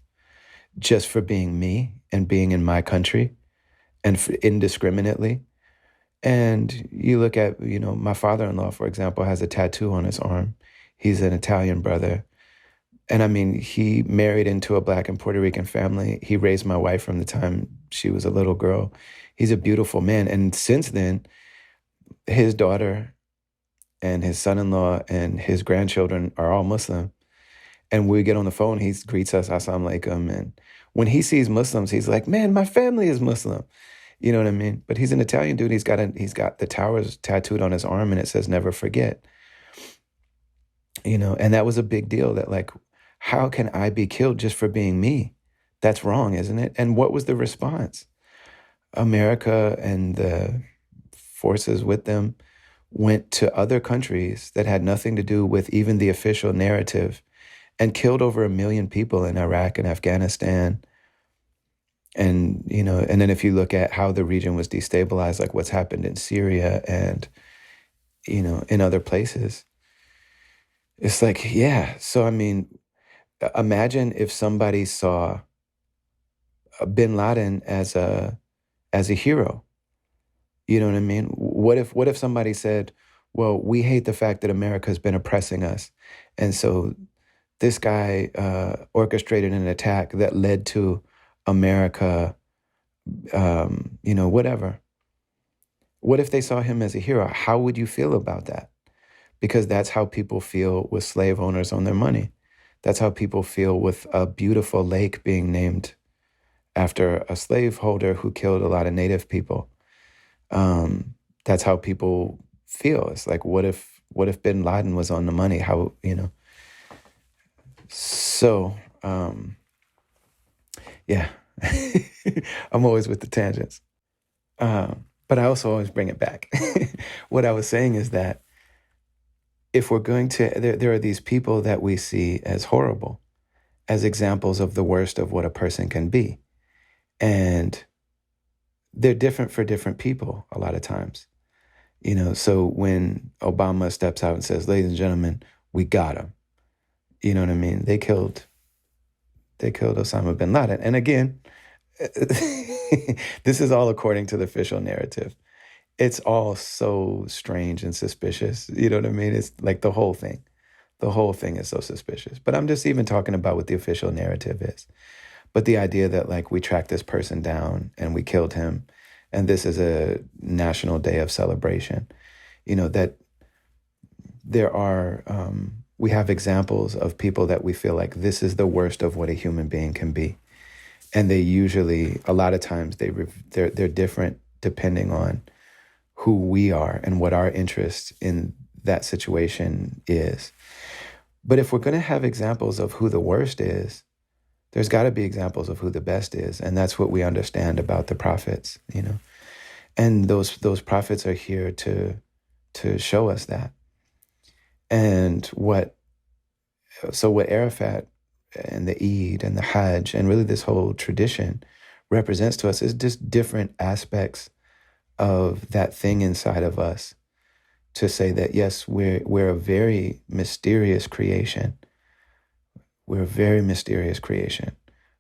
just for being me and being in my country and indiscriminately. And you look at, my father-in-law, for example, has a tattoo on his arm. He's an Italian brother. And I mean, he married into a Black and Puerto Rican family. He raised my wife from the time she was a little girl. He's a beautiful man. And since then, his daughter and his son-in-law and his grandchildren are all Muslim. And when we get on the phone, he greets us, Assalamu alaikum. And when he sees Muslims, he's like, man, my family is Muslim. You know what I mean? But he's an Italian dude. He's got the towers tattooed on his arm and it says, never forget. And that was a big deal that like, how can I be killed just for being me? That's wrong, isn't it? And what was the response? America and the forces with them went to other countries that had nothing to do with even the official narrative and killed over 1 million people in Iraq and Afghanistan. And, and then if you look at how the region was destabilized, like what's happened in Syria and, in other places, it's like, yeah. So, I mean, imagine if somebody saw bin Laden as a hero. You know what I mean? What if somebody said, well, we hate the fact that America's been oppressing us. And so this guy orchestrated an attack that led to America, whatever. What if they saw him as a hero? How would you feel about that? Because that's how people feel with slave owners on their money. That's how people feel with a beautiful lake being named after a slaveholder who killed a lot of native people. That's how people feel. It's like, what if bin Laden was on the money? How, So, yeah, I'm always with the tangents. But I also always bring it back. What I was saying is that if we're going to, there are these people that we see as horrible, as examples of the worst of what a person can be. And they're different for different people a lot of times. So when Obama steps out and says, ladies and gentlemen, we got him. You know what I mean? They killed Osama bin Laden. And again, this is all according to the official narrative. It's all so strange and suspicious. You know what I mean? It's like the whole thing is so suspicious. But I'm just even talking about what the official narrative is. But the idea that like we tracked this person down and we killed him, and this is a national day of celebration, that there are, we have examples of people that we feel like this is the worst of what a human being can be. And they usually, a lot of times, they're different depending on who we are and what our interest in that situation is. But if we're going to have examples of who the worst is, there's got to be examples of who the best is. And that's what we understand about the prophets, And those prophets are here to show us that. And what Arafat and the Eid and the Hajj and really this whole tradition represents to us is just different aspects of that thing inside of us to say that, yes, we're a very mysterious creation. We're a very mysterious creation.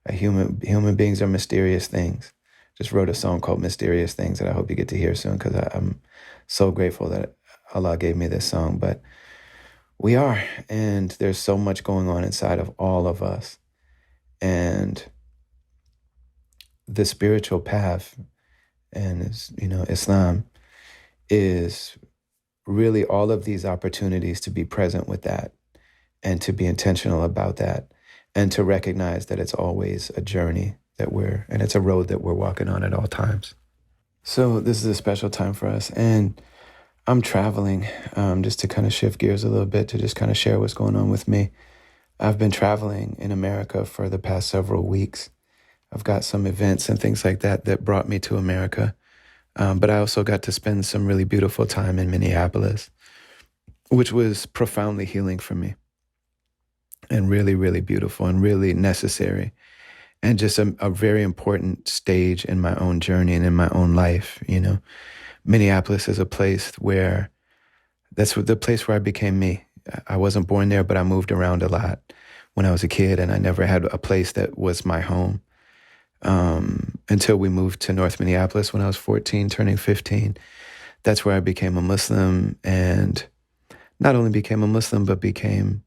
Human beings are mysterious things. Just wrote a song called Mysterious Things that I hope you get to hear soon, because I'm so grateful that Allah gave me this song. But we are, and there's so much going on inside of all of us. And the spiritual path and Islam is really all of these opportunities to be present with that and to be intentional about that and to recognize that it's always a journey and it's a road that we're walking on at all times. So this is a special time for us, and I'm traveling, just to kind of shift gears a little bit, to just kind of share what's going on with me. I've been traveling in America for the past several weeks. I've got some events and things like that brought me to America. But I also got to spend some really beautiful time in Minneapolis, which was profoundly healing for me and really, really beautiful and really necessary. And just a very important stage in my own journey and in my own life. Minneapolis is a place where that's the place where I became me. I wasn't born there, but I moved around a lot when I was a kid, and I never had a place that was my home until we moved to North Minneapolis when I was 14, turning 15. That's where I became a Muslim, and not only became a Muslim, but became,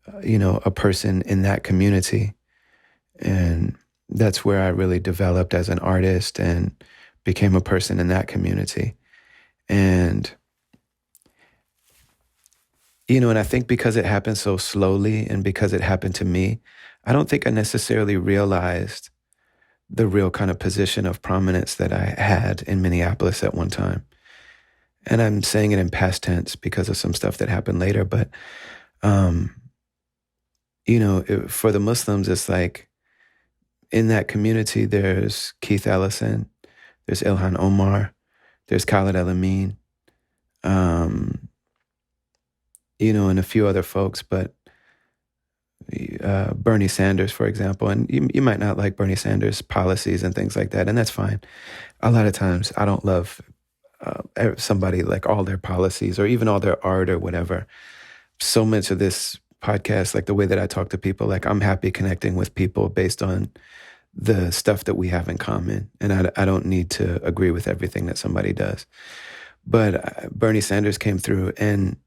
a person in that community. And that's where I really developed as an artist and became a person in that community. And and I think because it happened so slowly and because it happened to me, I don't think I necessarily realized the real kind of position of prominence that I had in Minneapolis at one time. And I'm saying it in past tense because of some stuff that happened later. But, for the Muslims, it's like in that community, there's Keith Ellison, there's Ilhan Omar, there's Khalid El-Amin, and a few other folks, but Bernie Sanders, for example. And you might not like Bernie Sanders' policies and things like that, and that's fine. A lot of times I don't love somebody like all their policies or even all their art or whatever. So much of this podcast, like the way that I talk to people, like I'm happy connecting with people based on the stuff that we have in common. And I don't need to agree with everything that somebody does. But Bernie Sanders came through, and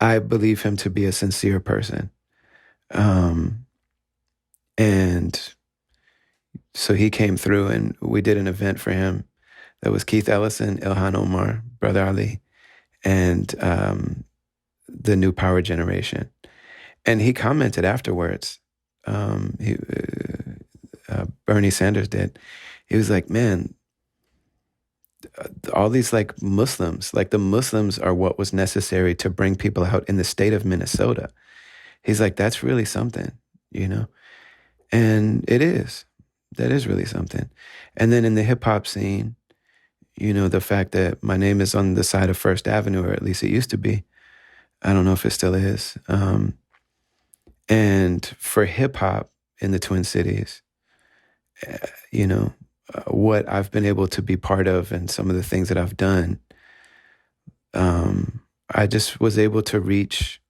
I believe him to be a sincere person. And so he came through, and we did an event for him that was Keith Ellison, Ilhan Omar, Brother Ali, and the New Power Generation. And he commented afterwards, Bernie Sanders did. He was like, man, all these like Muslims, like the Muslims are what was necessary to bring people out in the state of Minnesota. He's like, that's really something, and it is. That is really something. And then in the hip hop scene, the fact that my name is on the side of First Avenue, or at least it used to be. I don't know if it still is. And for hip hop in the Twin Cities, what I've been able to be part of and some of the things that I've done, I just was able to reach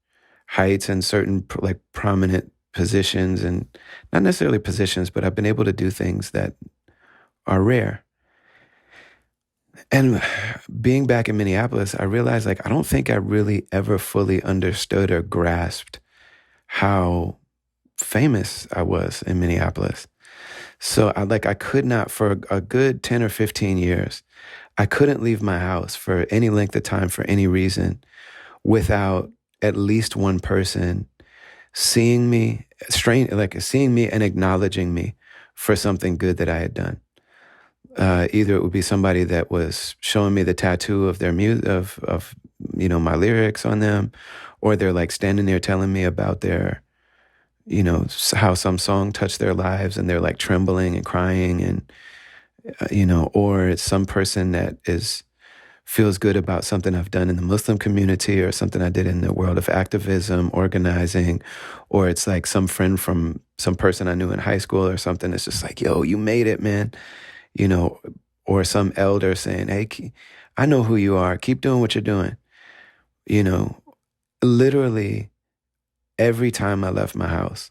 heights and certain like prominent positions, and not necessarily positions, but I've been able to do things that are rare. And being back in Minneapolis, I realized like I don't think I really ever fully understood or grasped how famous I was in Minneapolis. So I could not, for a good 10 or 15 years, I couldn't leave my house for any length of time for any reason without at least one person seeing me, seeing me and acknowledging me for something good that I had done. Either it would be somebody that was showing me the tattoo of their of my lyrics on them, or they're like standing there telling me about their, how some song touched their lives, and they're like trembling and crying, and or it's some person that feels good about something I've done in the Muslim community or something I did in the world of activism, organizing, or it's like some friend from some person I knew in high school or something. It's just like, yo, you made it, man. you know, or some elder saying, hey, I know who you are. Keep doing what you're doing. You know, literally every time I left my house.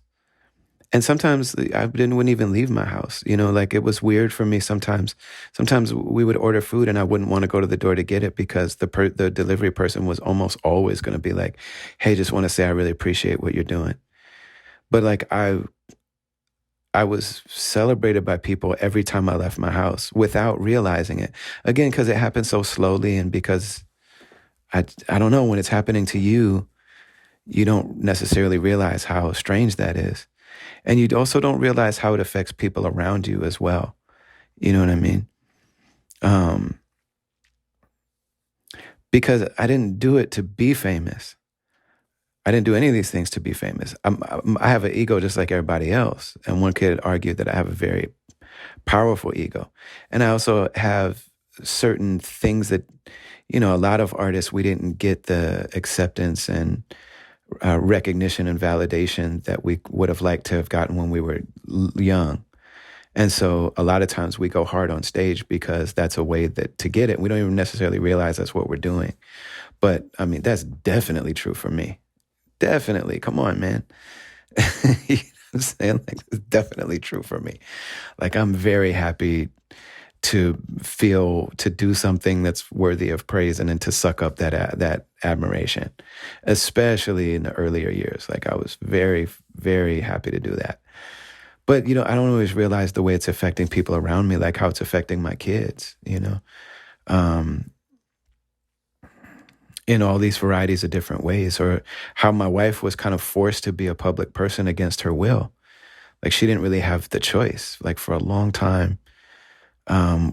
And sometimes wouldn't even leave my house. Like it was weird for me sometimes. Sometimes we would order food and I wouldn't want to go to the door to get it because the delivery person was almost always going to be like, hey, just want to say I really appreciate what you're doing. But like I was celebrated by people every time I left my house without realizing it. Again, because it happened so slowly and because I don't know, when it's happening to you, you don't necessarily realize how strange that is. And you also don't realize how it affects people around you as well. You know what I mean? Because I didn't do it to be famous. I didn't do any of these things to be famous. I have an ego just like everybody else. And one could argue that I have a very powerful ego. And I also have certain things that, a lot of artists, we didn't get the acceptance and recognition and validation that we would have liked to have gotten when we were young. And so a lot of times we go hard on stage because that's a way to get it. We don't even necessarily realize that's what we're doing. But I mean, that's definitely true for me. Definitely. Come on, man. You know what I'm saying? Like, it's definitely true for me. Like, I'm very happy to do something that's worthy of praise and then to suck up that admiration, especially in the earlier years. Like, I was very, very happy to do that. But, I don't always realize the way it's affecting people around me, like how it's affecting my kids, in all these varieties of different ways, or how my wife was kind of forced to be a public person against her will. Like she didn't really have the choice, like for a long time,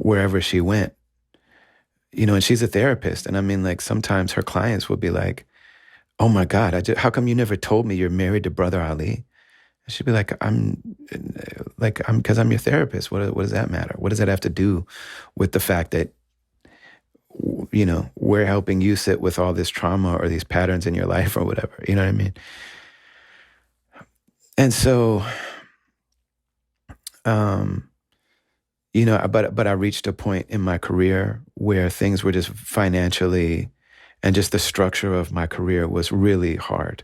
wherever she went, and she's a therapist. And I mean, like sometimes her clients will be like, oh my God, how come you never told me you're married to Brother Ali? And she'd be like, because I'm your therapist. What does that matter? What does that have to do with the fact that, we're helping you sit with all this trauma or these patterns in your life or whatever, you know what I mean? And so, but I reached a point in my career where things were just financially and just the structure of my career was really hard.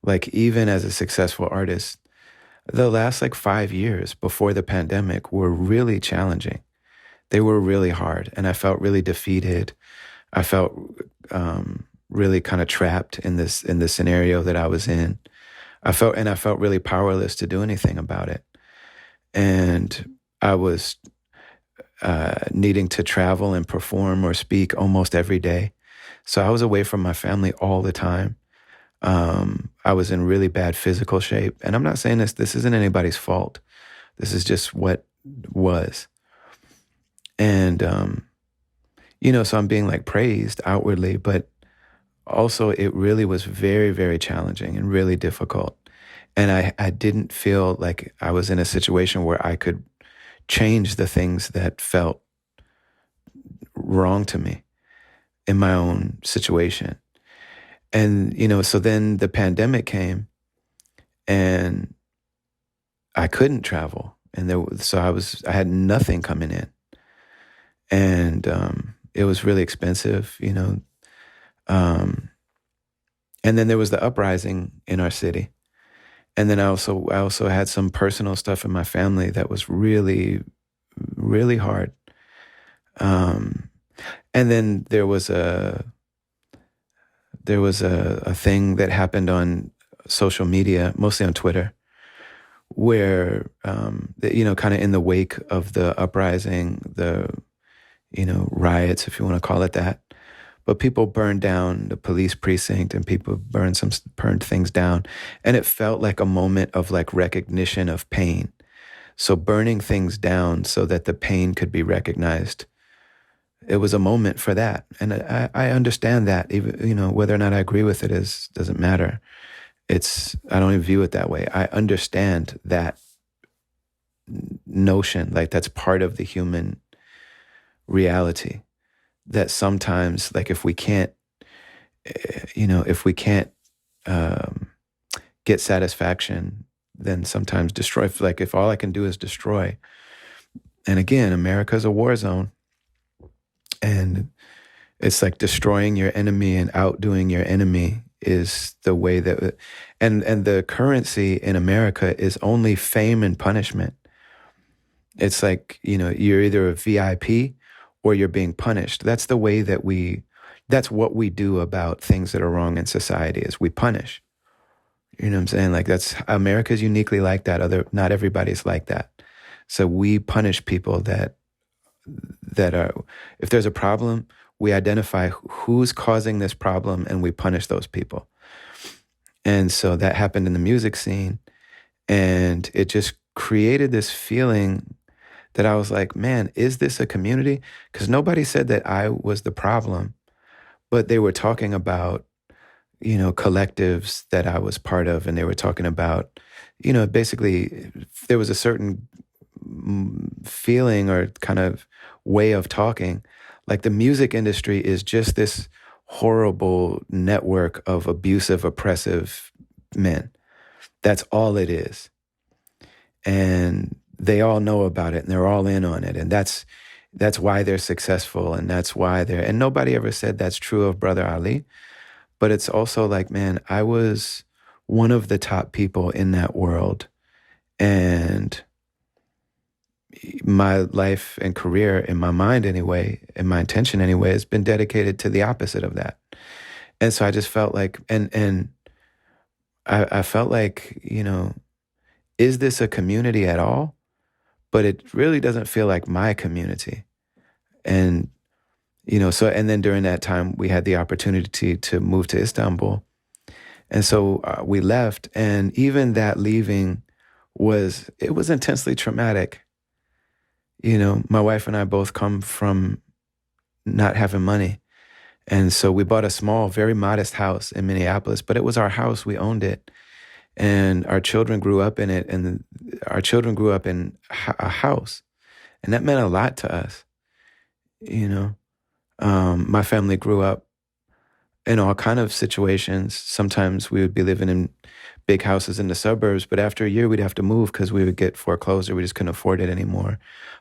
Like even as a successful artist, the last like 5 years before the pandemic were really challenging. They were really hard and I felt really defeated. I felt really kind of trapped in this scenario that I was in. I felt really powerless to do anything about it. And I was needing to travel and perform or speak almost every day. So I was away from my family all the time. I was in really bad physical shape. And I'm not saying this isn't anybody's fault. This is just what was. And, so I'm being like praised outwardly, but also it really was very, very challenging and really difficult. And I didn't feel like I was in a situation where I could change the things that felt wrong to me in my own situation. And, so then the pandemic came and I couldn't travel. And I had nothing coming in. And it was really expensive, and then there was the uprising in our city. And then I also had some personal stuff in my family that was really, really hard. And then there was a thing that happened on social media, mostly on Twitter, where, kind of in the wake of the uprising, the, riots, if you want to call it that. But people burned down the police precinct and people burned things down. And it felt like a moment of like recognition of pain. So burning things down so that the pain could be recognized. It was a moment for that. And I understand that, even, whether or not I agree with it doesn't matter. I don't even view it that way. I understand that notion, like that's part of the human reality, that sometimes, like if we can't, if we can't um, get satisfaction, then sometimes destroy. Like if all I can do is destroy, and again, America's a war zone, and it's like destroying your enemy and outdoing your enemy is the way that, and the currency in America is only fame and punishment. It's like, you're either a VIP or you're being punished. That's the way that that's what we do about things that are wrong in society, is we punish. You know what I'm saying? Like America's uniquely like that. Not everybody's like that. So we punish people that are, if there's a problem, we identify who's causing this problem and we punish those people. And so that happened in the music scene, and it just created this feeling that I was like, man, is this a community? Because nobody said that I was the problem, but they were talking about, collectives that I was part of, and they were talking about, basically there was a certain feeling or kind of way of talking. Like the music industry is just this horrible network of abusive, oppressive men. That's all it is. And they all know about it and they're all in on it. And that's why they're successful, and that's why and nobody ever said that's true of Brother Ali. But it's also like, man, I was one of the top people in that world. And my life and career, in my mind anyway, and my intention anyway, has been dedicated to the opposite of that. And so I just felt like, and I felt like, is this a community at all? But it really doesn't feel like my community. And, so, and then during that time, we had the opportunity to move to Istanbul. And so we left, and even that leaving was intensely traumatic. My wife and I both come from not having money. And so we bought a small, very modest house in Minneapolis, but it was our house. We owned it. And our children grew up in it, and our children grew up in a house. And that meant a lot to us. My family grew up in all kind of situations. Sometimes we would be living in big houses in the suburbs, but after a year we'd have to move because we would get foreclosed or we just couldn't afford it anymore.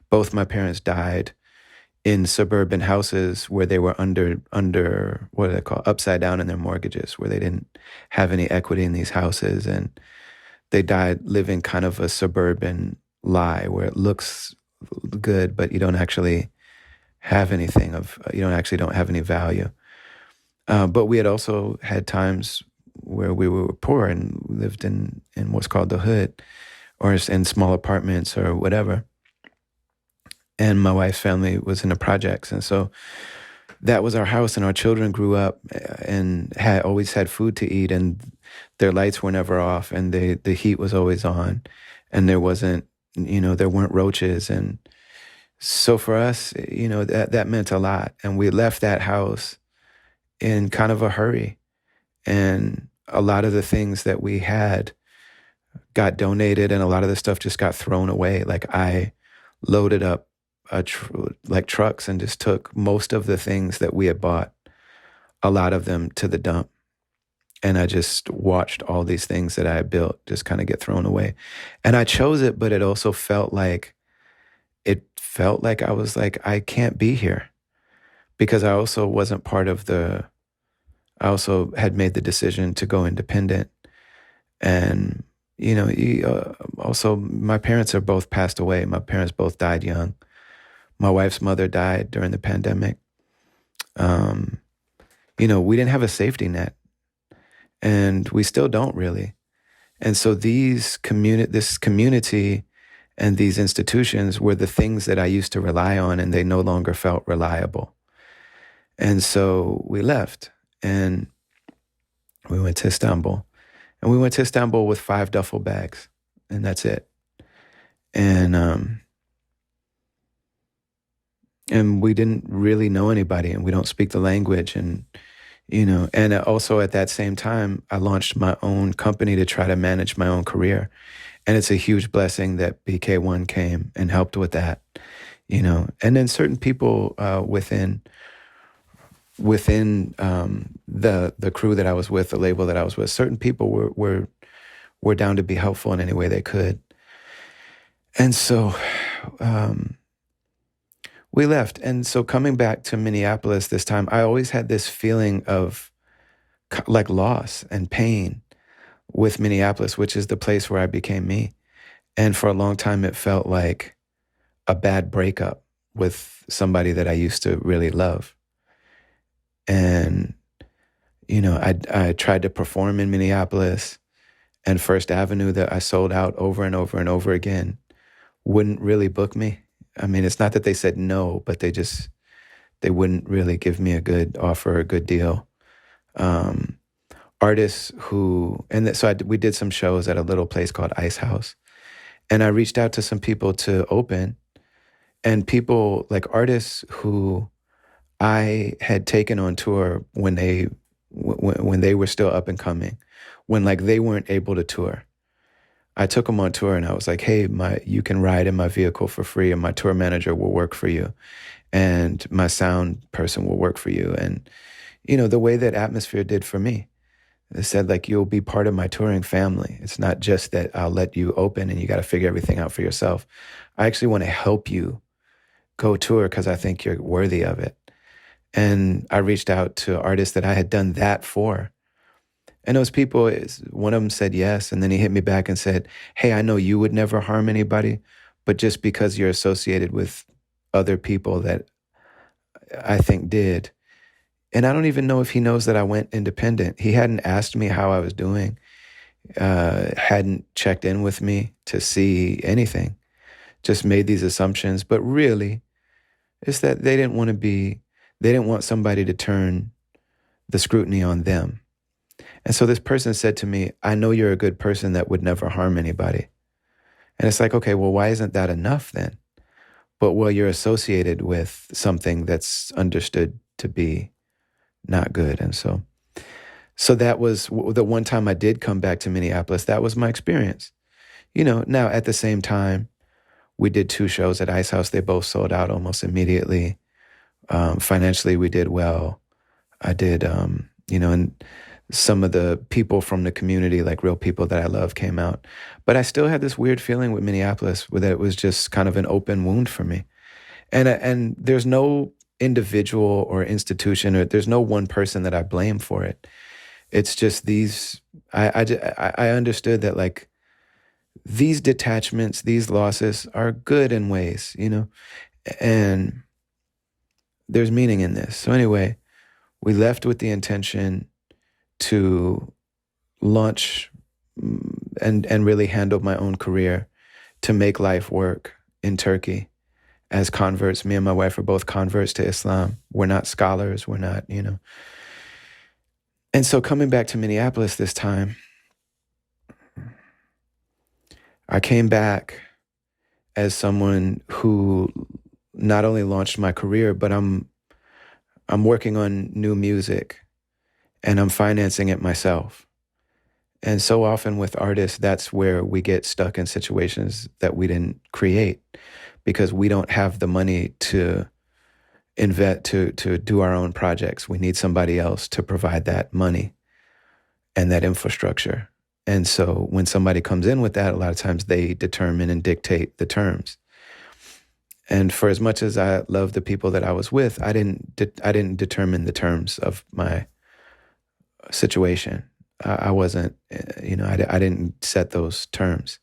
Both my parents died in suburban houses where they were under what do they call, upside down in their mortgages, where they didn't have any equity in these houses, and they died living kind of a suburban lie where it looks good, but you don't actually have anything don't have any value. But we had also had times where we were poor and lived in what's called the hood, or in small apartments or whatever. And my wife's family was in the projects. And so that was our house, and our children grew up and always had food to eat, and their lights were never off, and the heat was always on, and there wasn't, there weren't roaches. And so for us, that meant a lot. And we left that house in kind of a hurry. And a lot of the things that we had got donated, and a lot of the stuff just got thrown away. Like I loaded up trucks and just took most of the things that we had bought, a lot of them, to the dump. And I just watched all these things that I had built just kind of get thrown away. And I chose it, but it also felt like I was like, I can't be here, because I also wasn't part of I also had made the decision to go independent. And, also my parents are both passed away. My parents both died young. My wife's mother died during the pandemic. We didn't have a safety net, and we still don't really. And so this community and these institutions were the things that I used to rely on, and they no longer felt reliable. And so we left, and we went to Istanbul. And we went to Istanbul with 5 duffel bags, and that's it. And we didn't really know anybody, and we don't speak the language. And, And also at that same time, I launched my own company to try to manage my own career. And it's a huge blessing that BK1 came and helped with that. And then certain people within the crew that I was with, the label that I was with, certain people were down to be helpful in any way they could. And so we left. And so coming back to Minneapolis this time, I always had this feeling of like loss and pain with Minneapolis, which is the place where I became me. And for a long time, it felt like a bad breakup with somebody that I used to really love. And, I tried to perform in Minneapolis, and First Avenue that I sold out over and over and over again wouldn't really book me. I mean, it's not that they said no, but they wouldn't really give me a good offer, a good deal. Artists we did some shows at a little place called Ice House. And I reached out to some people to open, and people like artists who I had taken on tour when they were still up and coming, when like they weren't able to tour. I took them on tour and I was like, hey, you can ride in my vehicle for free, and my tour manager will work for you, and my sound person will work for you. And, the way that Atmosphere did for me, they said, like, you'll be part of my touring family. It's not just that I'll let you open and you got to figure everything out for yourself. I actually want to help you go tour because I think you're worthy of it. And I reached out to artists that I had done that for. And those people, one of them said yes. And then he hit me back and said, hey, I know you would never harm anybody, but just because you're associated with other people that I think did. And I don't even know if he knows that I went independent. He hadn't asked me how I was doing, hadn't checked in with me to see anything, just made these assumptions. But really, it's that they didn't want somebody to turn the scrutiny on them. And so this person said to me, I know you're a good person that would never harm anybody. And it's like, okay, well, why isn't that enough then? But, well, you're associated with something that's understood to be not good. And so that was the one time I did come back to Minneapolis. That was my experience. Now at the same time, we did 2 shows at Ice House. They both sold out almost immediately. Financially, we did well. I did, and some of the people from the community, like real people that I love, came out. But I still had this weird feeling with Minneapolis where it was just kind of an open wound for me. And there's no individual or institution, or there's no one person that I blame for it. It's just I understood that, like, these detachments, these losses are good in ways, and there's meaning in this. So anyway, we left with the intention to launch and really handle my own career, to make life work in Turkey as converts. Me and my wife are both converts to Islam. We're not scholars. We're not, And so coming back to Minneapolis this time, I came back as someone who not only launched my career, but I'm working on new music and I'm financing it myself. And so often with artists, that's where we get stuck in situations that we didn't create because we don't have the money to invest, to do our own projects. We need somebody else to provide that money and that infrastructure. And so when somebody comes in with that, a lot of times they determine and dictate the terms. And for as much as I love the people that I was with, I didn't determine the terms of my situation. I wasn't, I didn't set those terms.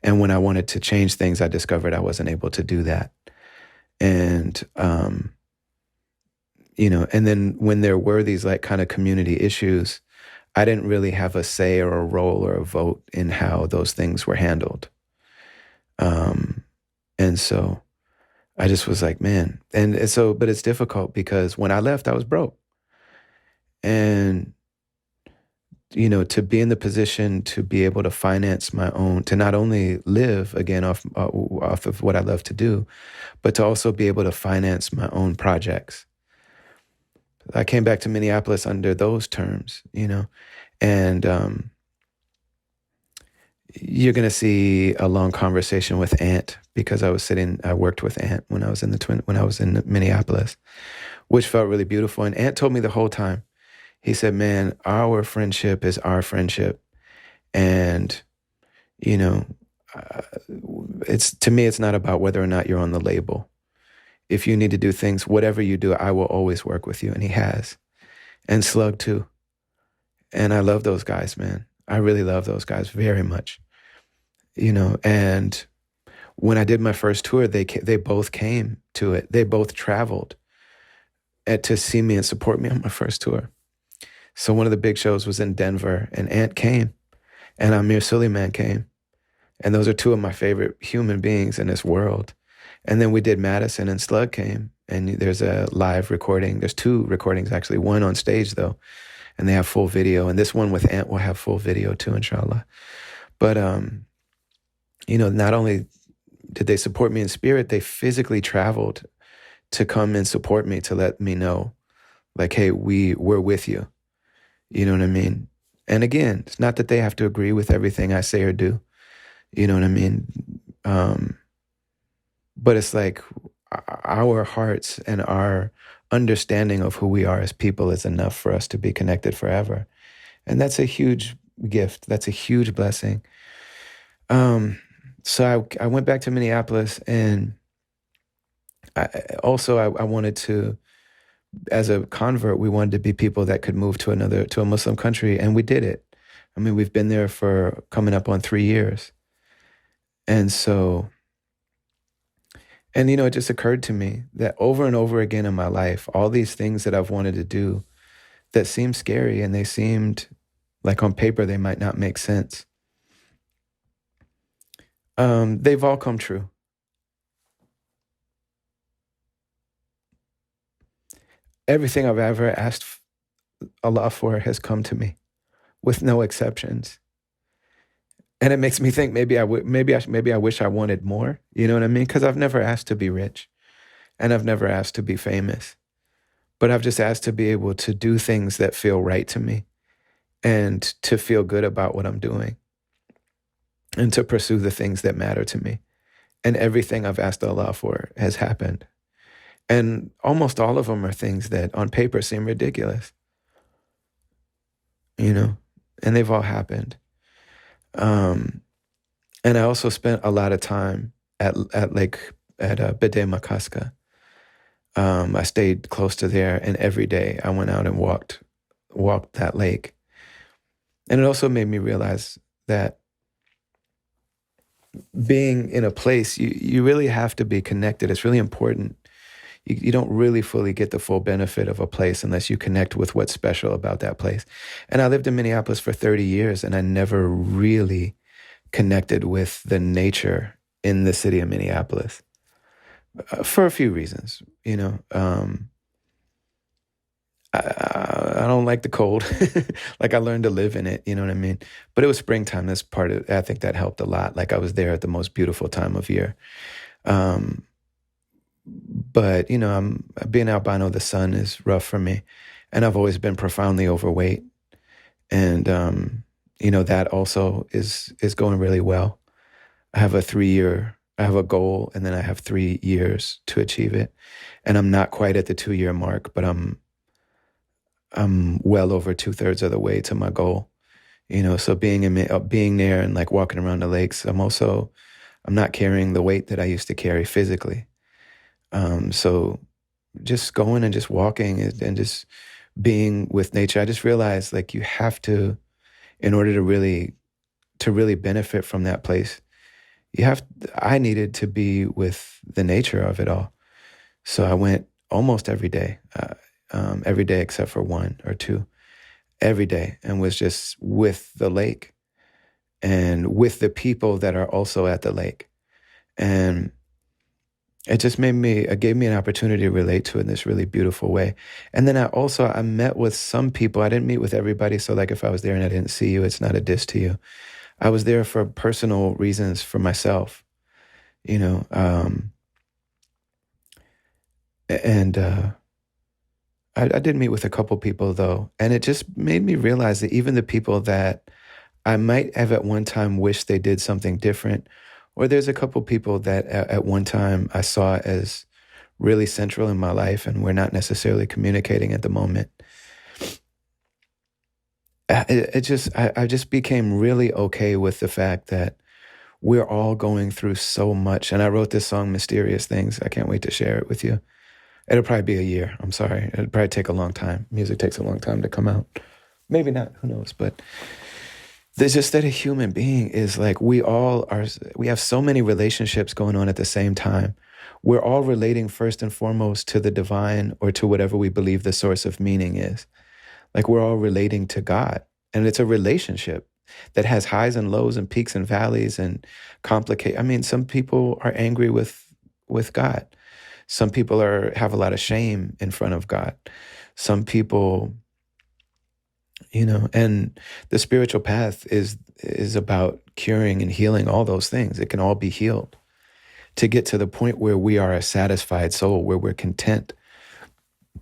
And when I wanted to change things, I discovered I wasn't able to do that. And, and then when there were these like kind of community issues, I didn't really have a say or a role or a vote in how those things were handled. And so I just was like, man. And so, but it's difficult because when I left, I was broke. And, to be in the position to be able to finance my own, to not only live again off of what I love to do, but to also be able to finance my own projects. I came back to Minneapolis under those terms, and you're going to see a long conversation with Ant because I worked with Ant when I was in Minneapolis, which felt really beautiful. And Ant told me the whole time, he said, man, our friendship is our friendship. And, you know, uh, to me, it's not about whether or not you're on the label. If you need to do things, whatever you do, I will always work with you. And he has. And Slug too. And I love those guys, man. I really love those guys very much. And when I did my first tour, they both came to it. They both traveled to see me and support me on my first tour. So one of the big shows was in Denver, and Ant came, and Amir Suleiman came. And those are two of my favorite human beings in this world. And then we did Madison, and Slug came, and there's a live recording. There's two recordings, actually. One on stage, though, and they have full video. And this one with Ant will have full video, too, inshallah. But, not only did they support me in spirit, they physically traveled to come and support me, to let me know, like, hey, we're with you. You know what I mean? And again, it's not that they have to agree with everything I say or do. You know what I mean? But it's like our hearts and our understanding of who we are as people is enough for us to be connected forever. And that's a huge gift. That's a huge blessing. So I went back to Minneapolis, and I wanted to, as a convert, we wanted to be people that could move to a Muslim country, and we did it. I mean, we've been there for coming up on 3 years. And so, it just occurred to me that over and over again in my life, all these things that I've wanted to do that seemed scary, and they seemed like on paper they might not make sense, they've all come true. Everything I've ever asked Allah for has come to me, with no exceptions. And it makes me think maybe I wish I wanted more. You know what I mean? Because I've never asked to be rich, and I've never asked to be famous, but I've just asked to be able to do things that feel right to me, and to feel good about what I'm doing, and to pursue the things that matter to me. And everything I've asked Allah for has happened. And almost all of them are things that on paper seem ridiculous, and they've all happened. And I also spent a lot of time at Bede Makaska. I stayed close to there, and every day I went out and walked that lake. And it also made me realize that being in a place, you really have to be connected. It's really important. You don't really fully get the full benefit of a place unless you connect with what's special about that place. And I lived in Minneapolis for 30 years, and I never really connected with the nature in the city of Minneapolis for a few reasons. I don't like the cold. Like, I learned to live in it, you know what I mean? But it was springtime. That's part of it. I think that helped a lot. Like, I was there at the most beautiful time of year. But, being albino, the sun is rough for me. And I've always been profoundly overweight. And, that also is going really well. I have a goal, and then I have 3 years to achieve it. And I'm not quite at the 2-year mark, but I'm well over 2/3 of the way to my goal. So being there and like walking around the lakes, I'm not carrying the weight that I used to carry physically. So just going and just walking and just being with nature, I just realized, like, you have to, in order to really benefit from that place, I needed to be with the nature of it all. So I went almost every day except for 1 or 2, every day, and was just with the lake and with the people that are also at the lake. And it just gave me an opportunity to relate to it in this really beautiful way. And then I met with some people. I didn't meet with everybody. So like, if I was there and I didn't see you, it's not a diss to you. I was there for personal reasons for myself, and I did meet with a couple people though, and it just made me realize that even the people that I might have at one time wished they did something different, or there's a couple people that at one time I saw as really central in my life, and we're not necessarily communicating at the moment. I just became really okay with the fact that we're all going through so much. And I wrote this song, Mysterious Things. I can't wait to share it with you. It'll probably be a year. I'm sorry. It'll probably take a long time. Music takes a long time to come out. Maybe not. Who knows? But there's just that a human being is like, we have so many relationships going on at the same time. We're all relating first and foremost to the divine or to whatever we believe the source of meaning is. Like we're all relating to God. And it's a relationship that has highs and lows and peaks and valleys and complicate. I mean, some people are angry with God. Some people have a lot of shame in front of God. Some people, and the spiritual path is about curing and healing all those things. It can all be healed to get to the point where we are a satisfied soul, where we're content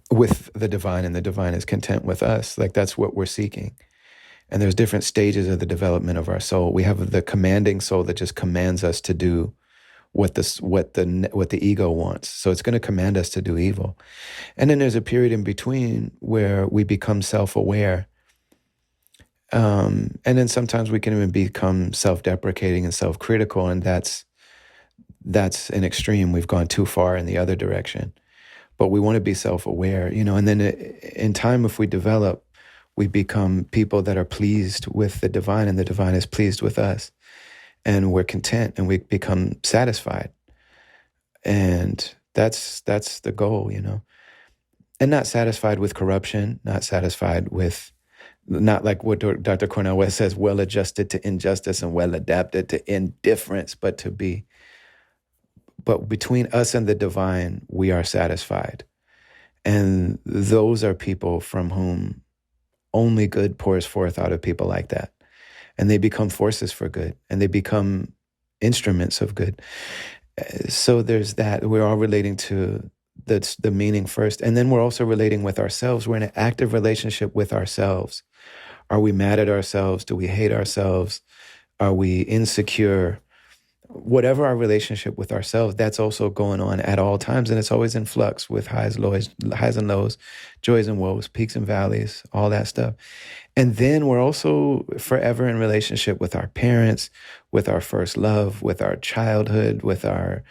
with the divine and the divine is content with us. Like that's what we're seeking. And there's different stages of the development of our soul. We have the commanding soul that just commands us to do what the ego wants. So it's going to command us to do evil. And then there's a period in between where we become self-aware. And then sometimes we can even become self-deprecating and self-critical, and that's an extreme. We've gone too far in the other direction. But we want to be self-aware, and then in time, if we develop, we become people that are pleased with the divine, and the divine is pleased with us. And we're content, and we become satisfied. And that's the goal, And not satisfied with corruption, not satisfied with, not like what Dr. Cornel West says, well-adjusted to injustice and well-adapted to indifference, but between us and the divine, we are satisfied. And those are people from whom only good pours forth out of people like that. And they become forces for good, and they become instruments of good. So there's that. We're all relating to the meaning first. And then we're also relating with ourselves. We're in an active relationship with ourselves. Are we mad at ourselves? Do we hate ourselves? Are we insecure? Whatever our relationship with ourselves, that's also going on at all times. And it's always in flux with highs and lows, joys and woes, peaks and valleys, all that stuff. And then we're also forever in relationship with our parents, with our first love, with our childhood, with our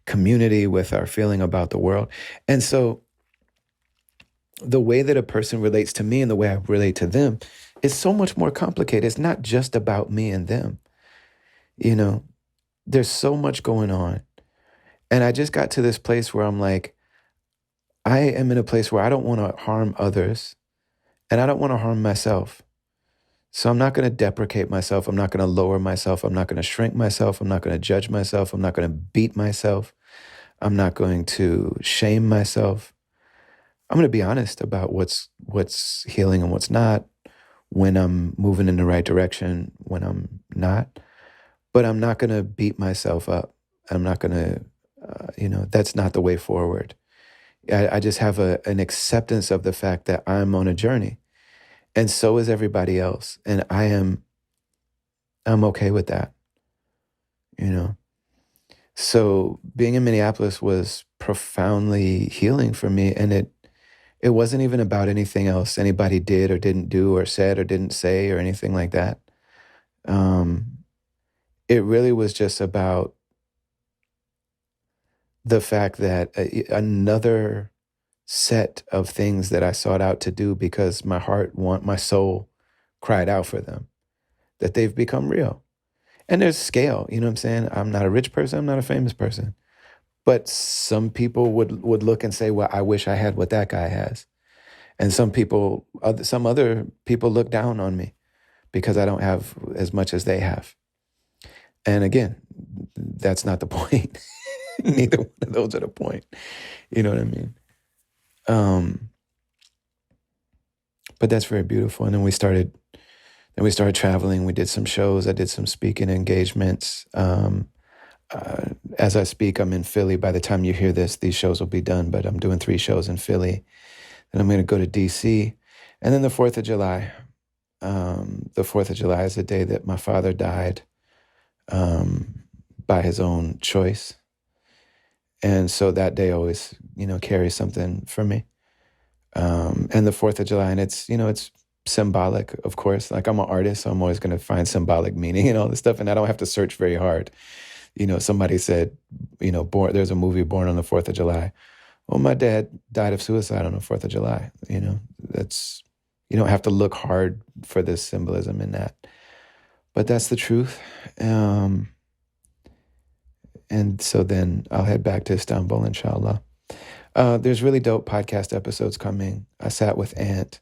community, with our feeling about the world. And so the way that a person relates to me and the way I relate to them is so much more complicated. It's not just about me and them. There's so much going on. And I just got to this place where I'm like, I am in a place where I don't want to harm others, and I don't want to harm myself. So I'm not going to deprecate myself. I'm not going to lower myself. I'm not going to shrink myself. I'm not going to judge myself. I'm not going to beat myself. I'm not going to shame myself. I'm going to be honest about what's healing and what's not, when I'm moving in the right direction, when I'm not. But I'm not going to beat myself up. I'm not going to, that's not the way forward. I just have an acceptance of the fact that I'm on a journey, and so is everybody else. And I'm okay with that, So being in Minneapolis was profoundly healing for me. And it wasn't even about anything else anybody did or didn't do or said or didn't say or anything like that. It really was just about the fact that another set of things that I sought out to do because my soul cried out for them, that they've become real. And there's scale, you know what I'm saying? I'm not a rich person, I'm not a famous person. But some people would look and say, well, I wish I had what that guy has. And some other people look down on me because I don't have as much as they have. And again, that's not the point. Neither one of those are the point. You know what I mean? But that's very beautiful. And then we started traveling. We did some shows. I did some speaking engagements. As I speak, I'm in Philly. By the time you hear this, these shows will be done. But I'm doing 3 shows in Philly Then I'm going to go to DC. And then the 4th of July. The 4th of July is the day that my father died by his own choice. And so that day always, carries something for me. And the 4th of July, and it's symbolic, of course. Like, I'm an artist, so I'm always going to find symbolic meaning in all this stuff, and I don't have to search very hard. Somebody said, there's a movie, Born on the 4th of July. Well, my dad died of suicide on the 4th of July. That's, you don't have to look hard for this symbolism in that. But that's the truth. And so then I'll head back to Istanbul, inshallah. There's really dope podcast episodes coming. I sat with Ant.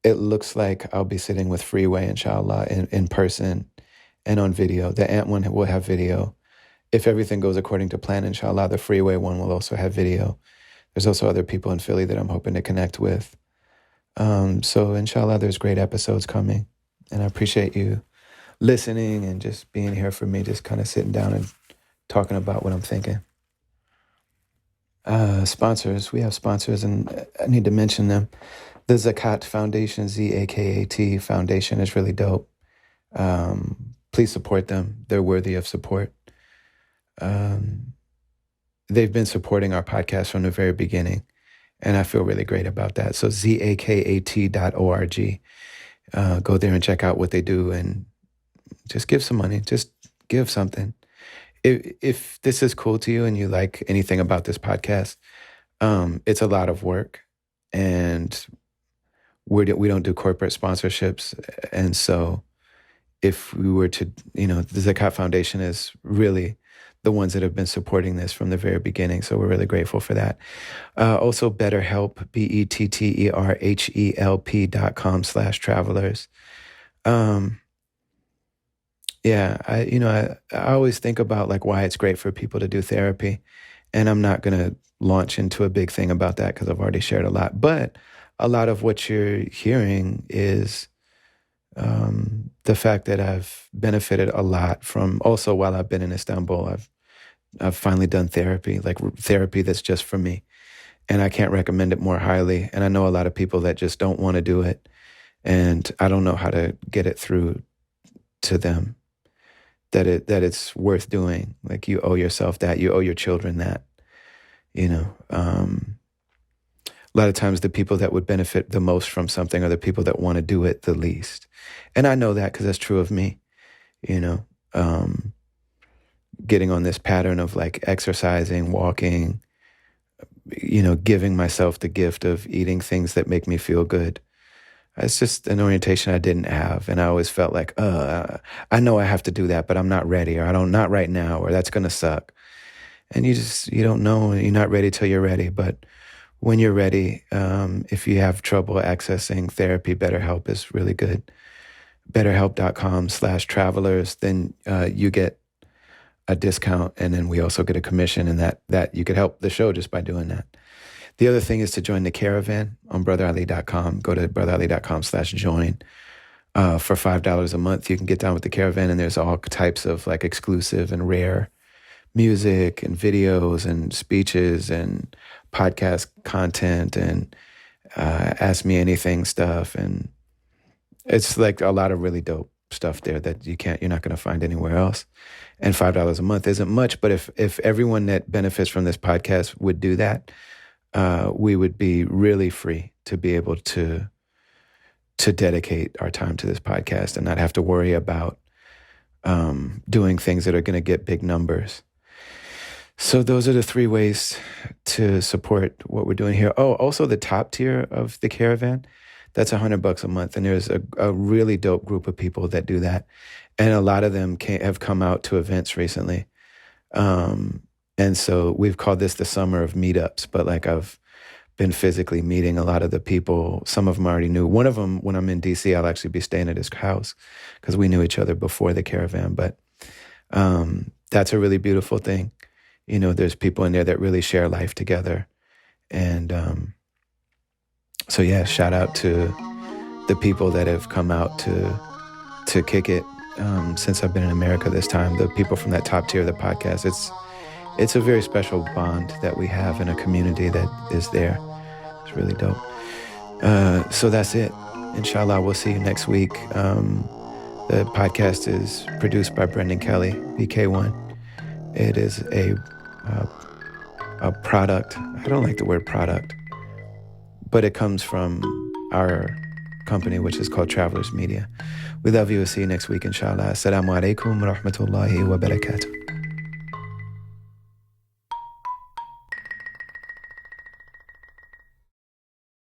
It looks like I'll be sitting with Freeway, inshallah, in person and on video. The Ant one will have video. If everything goes according to plan, inshallah, the Freeway one will also have video. There's also other people in Philly that I'm hoping to connect with. So inshallah, there's great episodes coming. And I appreciate you listening and just being here for me, just kind of sitting down and talking about what I'm thinking. Sponsors, we have sponsors, and I need to mention them. The Zakat Foundation, Z-A-K-A-T Foundation, is really dope. Please support them. They're worthy of support. They've been supporting our podcast from the very beginning, and I feel really great about that. So zakat.org. Go there and check out what they do, and just give some money. Just give something. If this is cool to you and you like anything about this podcast, it's a lot of work, and we don't do corporate sponsorships. And so if we were to, the Zakat Foundation is really the ones that have been supporting this from the very beginning. So we're really grateful for that. Also BetterHelp, BetterHelp.com/travelers. Yeah, I always think about like why it's great for people to do therapy, and I'm not going to launch into a big thing about that because I've already shared a lot. But a lot of what you're hearing is the fact that I've benefited a lot from. Also, while I've been in Istanbul, I've finally done therapy, like therapy that's just for me, and I can't recommend it more highly. And I know a lot of people that just don't want to do it, and I don't know how to get it through to them that it's worth doing. Like, you owe yourself that, you owe your children that. A lot of times the people that would benefit the most from something are the people that want to do it the least. And I know that because that's true of me, getting on this pattern of like exercising, walking, giving myself the gift of eating things that make me feel good. It's just an orientation I didn't have. And I always felt like, I know I have to do that, but I'm not ready, or not right now, or that's going to suck. And you don't know, you're not ready till you're ready. But when you're ready, if you have trouble accessing therapy, BetterHelp is really good. BetterHelp.com/travelers. Then you get a discount, and then we also get a commission, and that you could help the show just by doing that. The other thing is to join the caravan on brotherali.com. Go to brotherali.com/join. For $5 a month, you can get down with the caravan, and there's all types of like exclusive and rare music and videos and speeches and podcast content and Ask Me Anything stuff. And it's like a lot of really dope stuff there that you're not going to find anywhere else. And $5 a month isn't much, but if everyone that benefits from this podcast would do that, we would be really free to be able to dedicate our time to this podcast and not have to worry about doing things that are going to get big numbers. So those are the 3 ways to support what we're doing here. Oh, also the top tier of the caravan, that's $100 a month. And there's a really dope group of people that do that. And a lot of them have come out to events recently. And so we've called this the summer of meetups, but like I've been physically meeting a lot of the people. Some of them I already knew. One of them, when I'm in DC, I'll actually be staying at his house because we knew each other before the caravan. But that's a really beautiful thing. There's people in there that really share life together. And so yeah, shout out to the people that have come out to kick it since I've been in America this time. The people from that top tier of the podcast, it's a very special bond that we have in a community that is there. It's really dope. So that's it. Inshallah, we'll see you next week. The podcast is produced by Brendan Kelly, BK1. It is a product. I don't like the word product, but it comes from our company, which is called Travelers Media. We love you. We'll see you next week, inshallah. Assalamu alaikum wa rahmatullahi wa barakatuh.